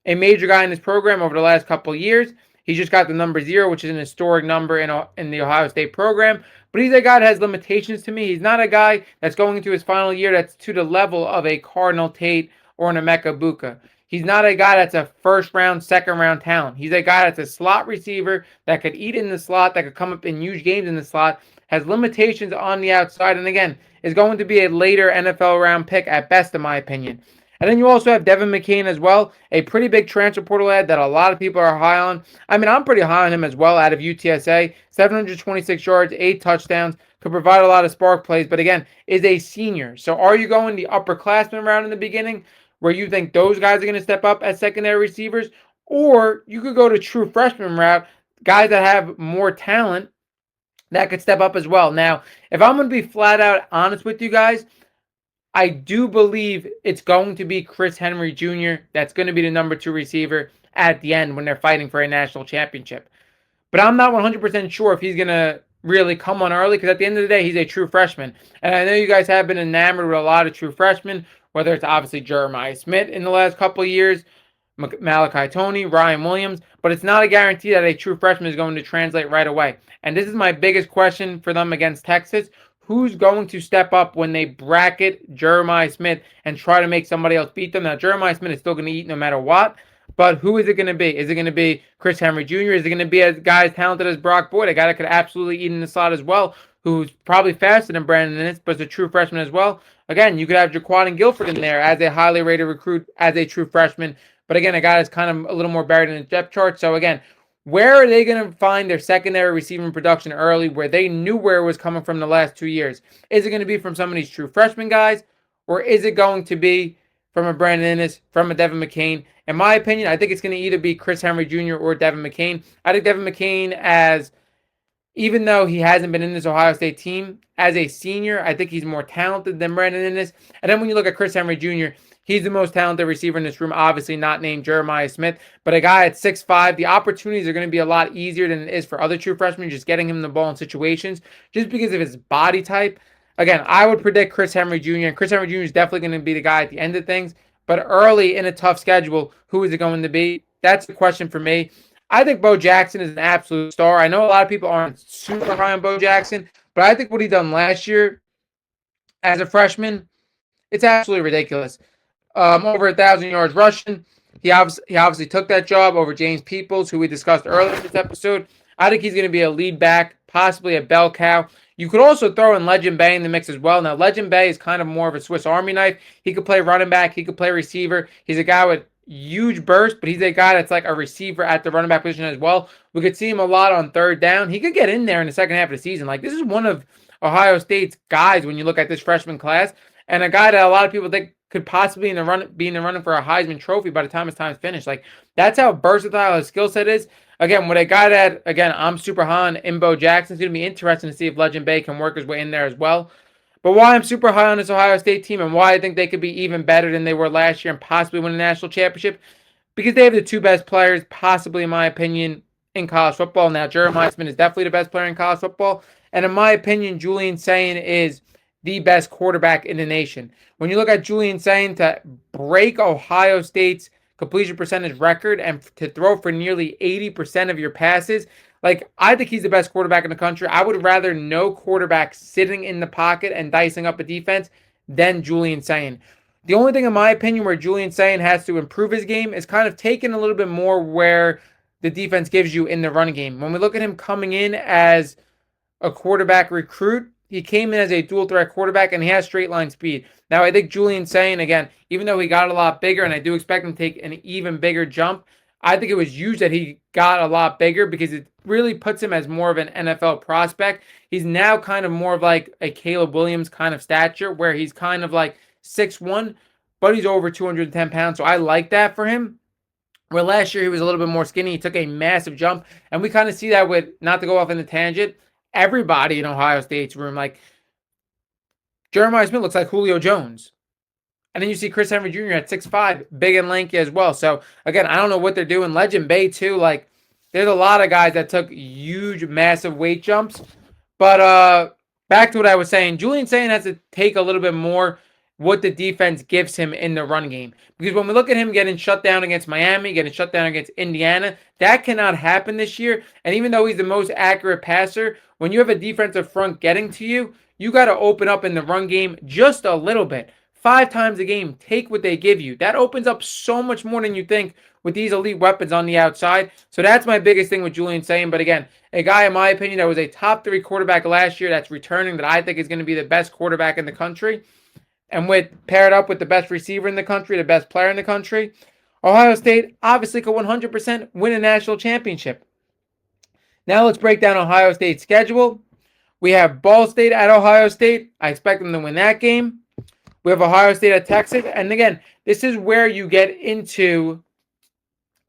a major guy in this program over the last couple of years. He just got the number 0, which is an historic number in the Ohio State program. But he's a guy that has limitations to me. He's not a guy that's going into his final year that's to the level of a Carnell Tate or an Emeka Ibuka. He's not a guy that's a first-round, second-round talent. He's a guy that's a slot receiver that could eat in the slot, that could come up in huge games in the slot, has limitations on the outside, and again, is going to be a later NFL round pick at best, in my opinion. And then you also have Devin McCain as well, a pretty big transfer portal ad that a lot of people are high on. I mean, I'm pretty high on him as well out of UTSA. 726 yards, 8 touchdowns, could provide a lot of spark plays, but again, is a senior. So are you going the upperclassman round in the beginning, where you think those guys are going to step up as secondary receivers? Or you could go to true freshman route, guys that have more talent that could step up as well. Now, if I'm going to be flat out honest with you guys, I do believe it's going to be Chris Henry Jr. that's going to be the number 2 receiver at the end when they're fighting for a national championship. But I'm not 100% sure if he's going to really come on early, because at the end of the day, he's a true freshman. And I know you guys have been enamored with a lot of true freshmen, whether it's obviously Jeremiah Smith in the last couple of years, Malachi Toney, Ryan Williams, but it's not a guarantee that a true freshman is going to translate right away. And this is my biggest question for them against Texas. Who's going to step up when they bracket Jeremiah Smith and try to make somebody else beat them? Now, Jeremiah Smith is still going to eat no matter what, but who is it going to be? Is it going to be Chris Henry Jr.? Is it going to be a guy as talented as Brock Boyd, a guy that could absolutely eat in the slot as well, who's probably faster than Brandon Inniss, but is a true freshman as well? Again, you could have Jaquan Guilford in there as a highly rated recruit, as a true freshman, but again, a guy that's kind of a little more buried in the depth chart. So again, where are they going to find their secondary receiving production early, where they knew where it was coming from the last 2 years? Is it going to be from some of these true freshman guys, or is it going to be from a Brandon Inniss, from a Devin McCain? In my opinion, I think it's going to either be Chris Henry Jr. or Devin McCain. I think Devin McCain, even though he hasn't been in this Ohio State team, as a senior, I think he's more talented than Brandon Inniss. And then when you look at Chris Henry Jr., he's the most talented receiver in this room, obviously not named Jeremiah Smith, but a guy at 6'5", the opportunities are going to be a lot easier than it is for other true freshmen, just getting him the ball in situations, just because of his body type. Again, I would predict Chris Henry Jr., and Chris Henry Jr. is definitely going to be the guy at the end of things, but early in a tough schedule, who is it going to be? That's the question for me. I think Bo Jackson is an absolute star. I know a lot of people aren't super high on Bo Jackson, but I think what he done last year as a freshman, it's absolutely ridiculous. Over 1,000 yards rushing. He obviously took that job over James Peoples, who we discussed earlier in this episode. I think he's going to be a lead back, possibly a bell cow. You could also throw in Legend Bay in the mix as well. Now, Legend Bay is kind of more of a Swiss Army knife. He could play running back. He could play receiver. He's a guy with huge burst, but he's a guy that's like a receiver at the running back position as well. We could see him a lot on third down. He could get in there in the second half of the season. Like, this is one of Ohio State's guys when you look at this freshman class, and a guy that a lot of people think could possibly be in the running for a Heisman Trophy by the time his time's finished. Like, that's how versatile his skill set is. Again, with a guy that, again, I'm super high on Imbo Jackson. It's going to be interesting to see if Legend Bay can work his way in there as well. But why I'm super high on this Ohio State team and why I think they could be even better than they were last year and possibly win a national championship, because they have the two best players, possibly in my opinion, in college football. Now, Jeremiah Smith is definitely the best player in college football. And in my opinion, Julian Sayin is the best quarterback in the nation. When you look at Julian Sayin to break Ohio State's completion percentage record and to throw for nearly 80% of your passes, like, I think he's the best quarterback in the country. I would rather no quarterback sitting in the pocket and dicing up a defense than Julian Sayin. The only thing, in my opinion, where Julian Sayin has to improve his game is kind of taking a little bit more where the defense gives you in the run game. When we look at him coming in as a quarterback recruit, he came in as a dual threat quarterback, and he has straight line speed. Now, I think Julian Sayin, again, even though he got a lot bigger, and I do expect him to take an even bigger jump, I think it was used that he got a lot bigger because it really puts him as more of an NFL prospect. He's now kind of more of like a Caleb Williams kind of stature, where he's kind of like 6'1", but he's over 210 pounds. So I like that for him. Where last year he was a little bit more skinny. He took a massive jump. And we kind of see that with, not to go off in the tangent, everybody in Ohio State's room. Like, Jeremiah Smith looks like Julio Jones. And then you see Chris Henry Jr. at 6'5", big and lanky as well. So, again, I don't know what they're doing. Legend Bay, too. Like, there's a lot of guys that took huge, massive weight jumps. But back to what I was saying. Julian Sayin has to take a little bit more what the defense gives him in the run game. Because when we look at him getting shut down against Miami, getting shut down against Indiana, that cannot happen this year. And even though he's the most accurate passer, when you have a defensive front getting to you, you got to open up in the run game just a little bit. 5 times a game, take what they give you. That opens up so much more than you think with these elite weapons on the outside. So that's my biggest thing with Julian Sayin. But again, a guy, in my opinion, that was a top 3 quarterback last year that's returning, that I think is going to be the best quarterback in the country. And with paired up with the best receiver in the country, the best player in the country, Ohio State obviously could 100% win a national championship. Now let's break down Ohio State's schedule. We have Ball State at Ohio State. I expect them to win that game. We have Ohio State at Texas. And again, this is where you get into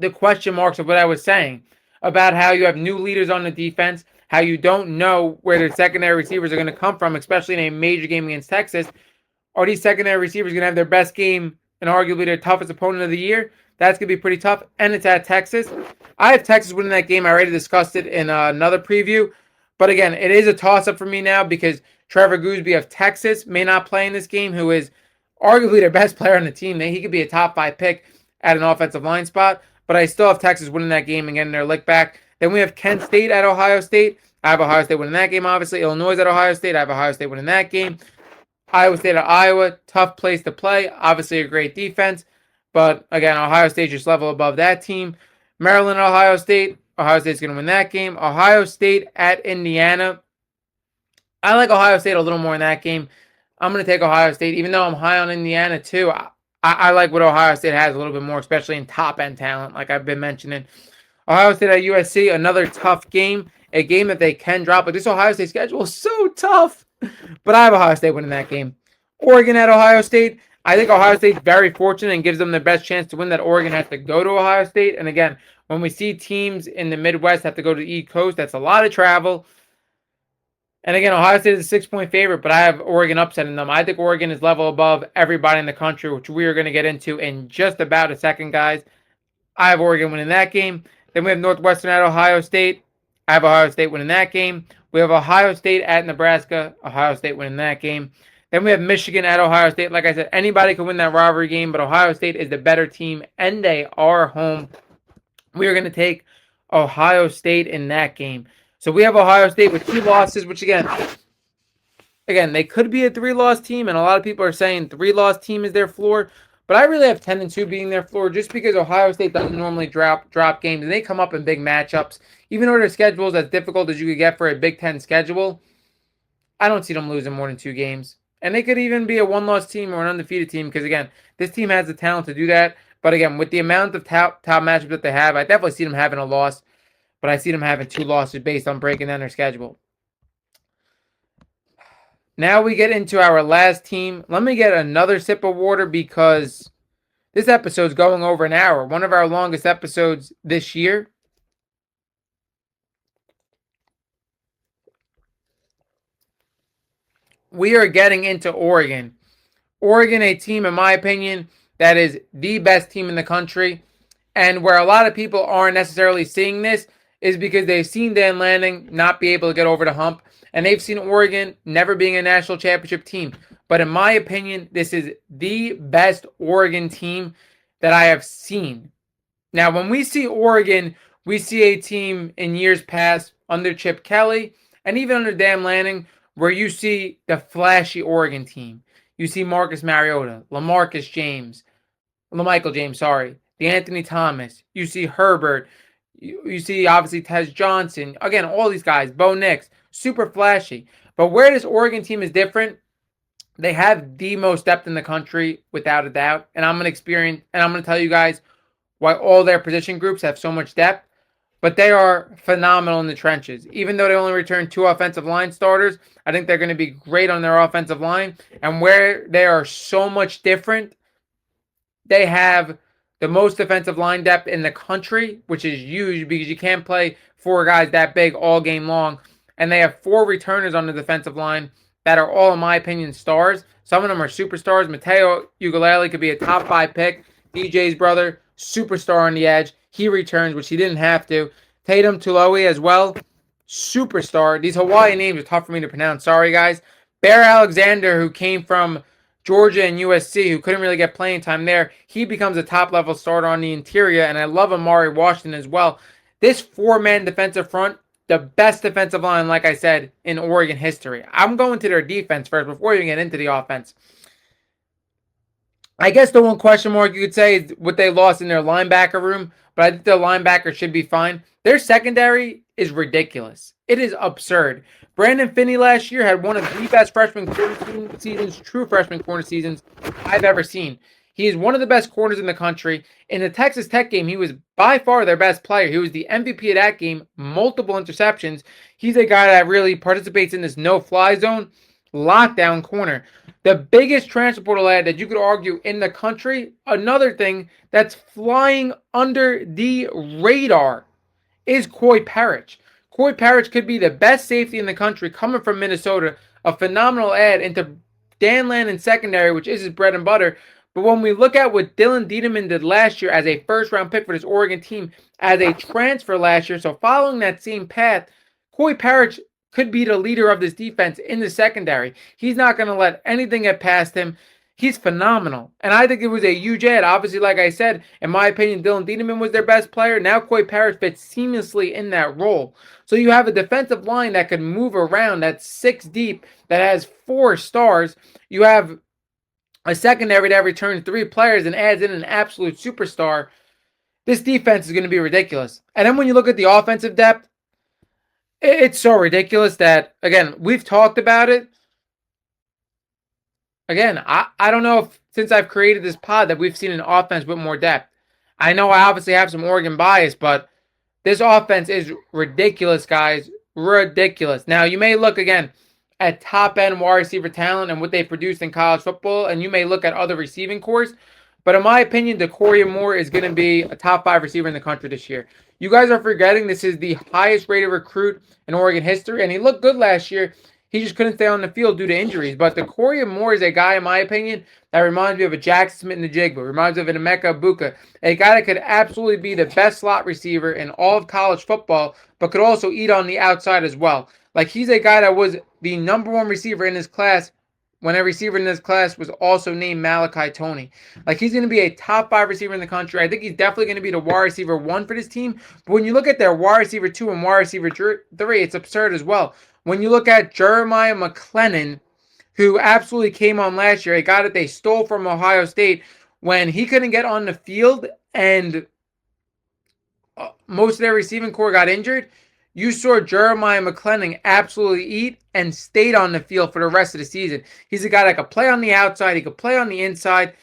the question marks of what I was saying about how you have new leaders on the defense, how you don't know where their secondary receivers are going to come from, especially in a major game against Texas. Are these secondary receivers going to have their best game and arguably their toughest opponent of the year? That's going to be pretty tough, and it's at Texas. I have Texas winning that game. I already discussed it in another preview. But again, it is a toss-up for me now because Trevor Gooseby of Texas may not play in this game, who is arguably their best player on the team. He could be a top 5 pick at an offensive line spot, but I still have Texas winning that game and getting their lick back. Then we have Kent State at Ohio State. I have Ohio State winning that game, obviously. Illinois at Ohio State. I have Ohio State winning that game. Iowa State at Iowa, tough place to play. Obviously a great defense, but again, Ohio State just level above that team. Maryland at Ohio State. Ohio State's going to win that game. Ohio State at Indiana. I like Ohio State a little more in that game. I'm going to take Ohio State, even though I'm high on Indiana too. I like what Ohio State has a little bit more, especially in top-end talent, like I've been mentioning. Ohio State at USC, another tough game, a game that they can drop, but this Ohio State schedule is so tough. But I have Ohio State winning that game. Oregon at Ohio State. I think Ohio State's very fortunate and gives them the best chance to win that Oregon has to go to Ohio State. And again, when we see teams in the Midwest have to go to the East Coast, that's a lot of travel. And again, Ohio State is a 6-point favorite, but I have Oregon upsetting them. I think Oregon is level above everybody in the country, which we are going to get into in just about a second, guys. I have Oregon winning that game. Then we have Northwestern at Ohio State. I have Ohio State winning that game. We have Ohio State at Nebraska. Ohio State winning that game. Then we have Michigan at Ohio State. Like I said, anybody can win that rivalry game, but Ohio State is the better team, and they are home. We are going to take Ohio State in that game. So we have Ohio State with 2 losses, which again, they could be a 3-loss team, and a lot of people are saying 3-loss team is their floor. But I really have 10-2 being their floor just because Ohio State doesn't normally drop games, and they come up in big matchups. Even though their schedule is as difficult as you could get for a Big Ten schedule, I don't see them losing more than 2 games. And they could even be a one-loss team or an undefeated team because, again, this team has the talent to do that. But, again, with the amount of top matchups that they have, I definitely see them having a loss. But I see them having 2 losses based on breaking down their schedule. Now we get into our last team. Let me get another sip of water because this episode's going over an hour. One of our longest episodes this year. We are getting into Oregon. Oregon, a team, in my opinion, that is the best team in the country. And where a lot of people aren't necessarily seeing this is because they've seen Dan Lanning not be able to get over the hump. And they've seen Oregon never being a national championship team. But in my opinion, this is the best Oregon team that I have seen. Now, when we see Oregon, we see a team in years past under Chip Kelly and even under Dan Lanning where you see the flashy Oregon team. You see Marcus Mariota, LaMichael James, DeAnthony Thomas. You see Herbert. You see, obviously, Tez Johnson. Again, all these guys. Bo Nix. Super flashy. But where this Oregon team is different, they have the most depth in the country, without a doubt. And I'm going to tell you guys why all their position groups have so much depth. But they are phenomenal in the trenches. Even though they only returned 2 offensive line starters, I think they're going to be great on their offensive line. And where they are so much different, they have the most defensive line depth in the country, which is huge because you can't play 4 guys that big all game long. And they have 4 returners on the defensive line that are all, in my opinion, stars. Some of them are superstars. Mateo Ugalele could be a top 5 pick. DJ's brother, superstar on the edge. He returns, which he didn't have to. Tatum Tuloe as well, superstar. These Hawaiian names are tough for me to pronounce. Sorry, guys. Bear Alexander, who came from Georgia and USC, who couldn't really get playing time there, he becomes a top-level starter on the interior, and I love Amari Washington as well. This 4-man defensive front, the best defensive line, like I said, in Oregon history. I'm going to their defense first before you get into the offense. I guess the one question mark you could say is what they lost in their linebacker room, but I think their linebacker should be fine. Their secondary is ridiculous. It is absurd. Brandon Finney last year had one of the best freshman corner seasons, true freshman corner seasons I've ever seen. He is one of the best corners in the country. In the Texas Tech game, he was by far their best player. He was the MVP of that game, multiple interceptions. He's a guy that really participates in this no-fly zone, lockdown corner. The biggest transfer portal ad that you could argue in the country, another thing that's flying under the radar, is Coy Parrish. Coy Parrish could be the best safety in the country coming from Minnesota. A phenomenal ad into Dan Lanning secondary, which is his bread and butter. But when we look at what Dylan Diedemann did last year as a first-round pick for this Oregon team as a transfer last year, so following that same path, Coy Parrish could be the leader of this defense in the secondary. He's not going to let anything get past him. He's phenomenal. And I think it was a huge ad. Obviously, like I said, in my opinion, Dylan Diedemann was their best player. Now Coy Parrish fits seamlessly in that role. So you have a defensive line that can move around, that's 6 deep, that has 4 stars. You have a secondary that returns 3 players and adds in an absolute superstar. This defense is going to be ridiculous. And then when you look at the offensive depth, it's so ridiculous that, again, we've talked about it. Again, I don't know if since I've created this pod that we've seen an offense with more depth. I know I obviously have some Oregon bias, but this offense is ridiculous, guys. Ridiculous. Now, you may look, again, at top-end wide receiver talent and what they produced in college football, and you may look at other receiving corps, but in my opinion, DeCoria Moore is going to be a top 5 receiver in the country this year. You guys are forgetting this is the highest rated recruit in Oregon history, and he looked good last year. He just couldn't stay on the field due to injuries. But DeCoria Moore is a guy, in my opinion, that reminds me of a Jackson Smith-Njigba, reminds me of an Emeka Ibuka, a guy that could absolutely be the best slot receiver in all of college football, but could also eat on the outside as well. Like, he's a guy that was the number 1 receiver in his class when a receiver in this class was also named Malachi Toney. Like, he's going to be a top 5 receiver in the country. I think he's definitely going to be the wide receiver 1 for this team. But when you look at their wide receiver 2 and wide receiver 3, it's absurd as well. When you look at Jeremiah McClellan, who absolutely came on last year, a guy that they stole from Ohio State, when he couldn't get on the field and most of their receiving core got injured, you saw Jeremiah McClellan absolutely eat and stayed on the field for the rest of the season. He's a guy that could play on the outside. He could play on the inside.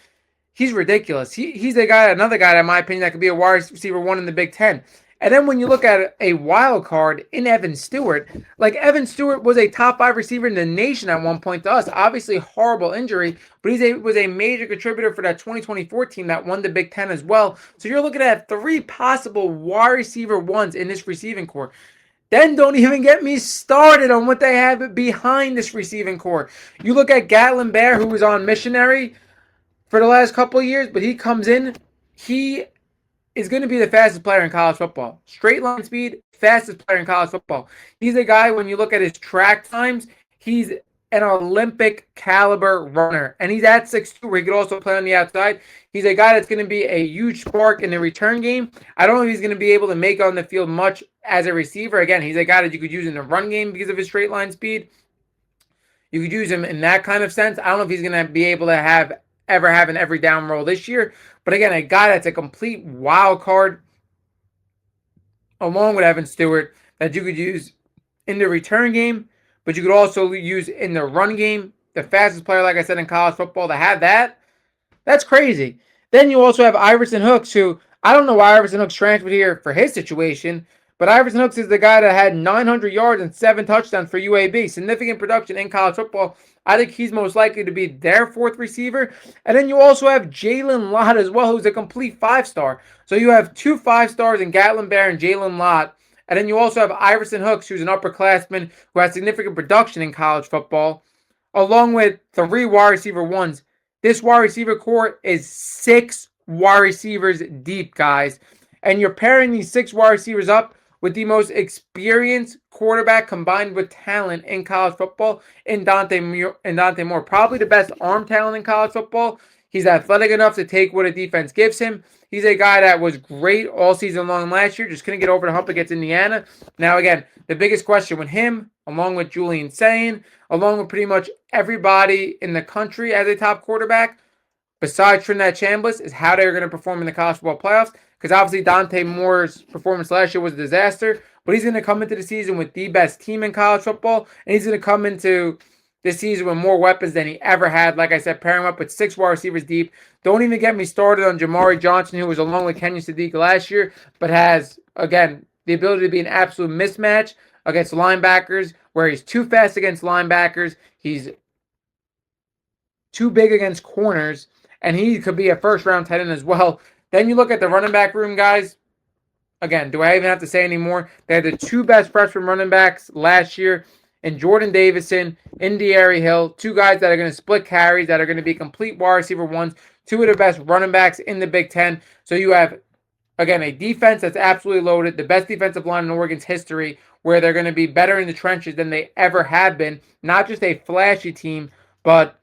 He's ridiculous. He's another guy, in my opinion, that could be a wide receiver one in the Big Ten. And then when you look at a wild card in Evan Stewart, like Evan Stewart was a top 5 receiver in the nation at one point to us. Obviously, horrible injury, but was a major contributor for that 2024 team that won the Big Ten as well. So you're looking at 3 possible wide receiver ones in this receiving core. Then don't even get me started on what they have behind this receiving core. You look at Gatlin Bear, who was on missionary for the last couple of years, but he comes in, he is going to be the fastest player in college football. Straight line speed, fastest player in college football. He's a guy, when you look at his track times, he's an Olympic caliber runner. And he's at 6'2", where he could also play on the outside. He's a guy that's going to be a huge spark in the return game. I don't know if he's going to be able to make on the field much as a receiver. Again, he's a guy that you could use in the run game because of his straight line speed. You could use him in that kind of sense. I don't know if he's going to be able to ever have an every down role this year. But again, a guy that's a complete wild card along with Evan Stewart that you could use in the return game, but you could also use in the run game. The fastest player, like I said, in college football to have that's crazy. Then you also have Iverson Hooks, who I don't know why Iverson Hooks transferred here for his situation, but Iverson Hooks is the guy that had 900 yards and 7 touchdowns for UAB. Significant production in college football. I think he's most likely to be their 4th receiver. And then you also have Jalen Lott as well, who's a complete 5-star. So you have 2 5-stars in Gatlin Bear and Jalen Lott. And then you also have Iverson Hooks, who's an upperclassman who has significant production in college football, along with 3 wide receiver ones. This wide receiver core is 6 wide receivers deep, guys. And you're pairing these 6 wide receivers up with the most experienced quarterback combined with talent in college football in Dante Moore. Probably the best arm talent in college football. He's athletic enough to take what a defense gives him. He's a guy that was great all season long last year. Just couldn't get over the hump against Indiana. Now, again, the biggest question with him, along with Julian Sayin, along with pretty much everybody in the country as a top quarterback, besides Trinidad Chambliss, is how they're going to perform in the college football playoffs. Because obviously Dante Moore's performance last year was a disaster. But he's going to come into the season with the best team in college football. And he's going to come into this season with more weapons than he ever had. Like I said, pairing him up with 6 wide receivers deep. Don't even get me started on Jamari Johnson, who was along with Kenyon Sadiq last year, but has, again, the ability to be an absolute mismatch against linebackers, where he's too fast against linebackers. He's too big against corners. And he could be a first-round tight end as well. Then you look at the running back room, guys. Again, do I even have to say anymore? They had the 2 best freshman running backs last year in Jordan Davison, in De'Ari Hill. 2 guys that are going to split carries, that are going to be complete wide receiver ones. 2 of the best running backs in the Big Ten. So you have, again, a defense that's absolutely loaded. The best defensive line in Oregon's history, where they're going to be better in the trenches than they ever have been. Not just a flashy team, but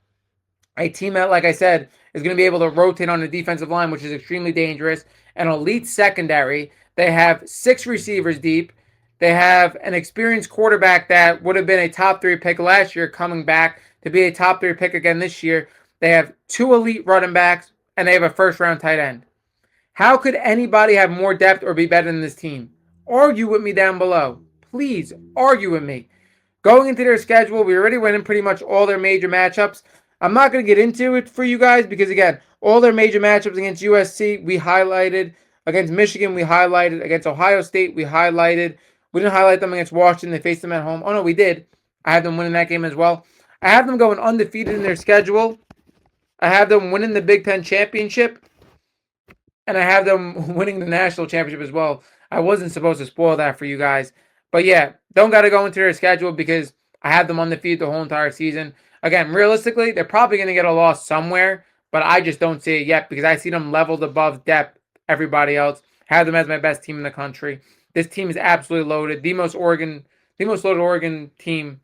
a team that, like I said, is going to be able to rotate on the defensive line, which is extremely dangerous. An elite secondary. They have 6 receivers deep. They have an experienced quarterback that would have been a top 3 pick last year, coming back to be a top 3 pick again this year. They have 2 elite running backs, and they have a first-round tight end. How could anybody have more depth or be better than this team? Argue with me down below. Please, argue with me. Going into their schedule, we already went in pretty much all their major matchups. I'm not going to get into it for you guys because, again, all their major matchups against USC, we highlighted. Against Michigan, we highlighted. Against Ohio State, we highlighted. We didn't highlight them against Washington. They faced them at home. Oh, no, we did. I have them winning that game as well. I have them going undefeated in their schedule. I have them winning the Big Ten championship. And I have them winning the national championship as well. I wasn't supposed to spoil that for you guys. But, yeah, don't got to go into their schedule because I have them undefeated the whole entire season. Again, realistically, they're probably going to get a loss somewhere, but I just don't see it yet because I see them leveled above depth everybody else. Have them as my best team in the country. This team is absolutely loaded. The most loaded Oregon team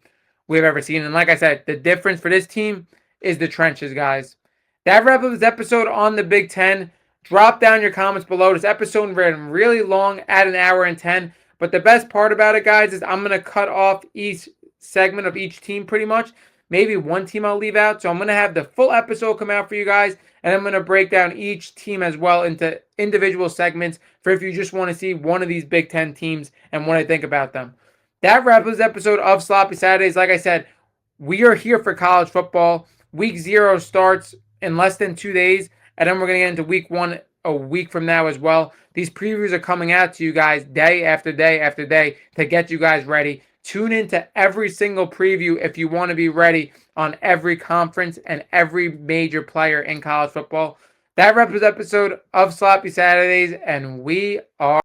we've ever seen. And like I said, the difference for this team is the trenches, guys. That wraps up this episode on the Big Ten. Drop down your comments below. This episode ran really long at 1 hour and 10. But the best part about it, guys, is I'm going to cut off each segment of each team pretty much, Maybe one team I'll leave out. So I'm going to have the full episode come out for you guys, and I'm going to break down each team as well into individual segments for if you just want to see one of these Big Ten teams and what I think about them. That wraps this episode of Sloppy Saturdays. Like I said, we are here for college football. Week 0 starts in less than 2 days, and then we're going to get into week 1 a week from now as well. These previews are coming out to you guys day after day after day to get you guys ready. Tune into every single preview if you want to be ready on every conference and every major player in college football. That wraps this episode of Sloppy Saturdays, and we are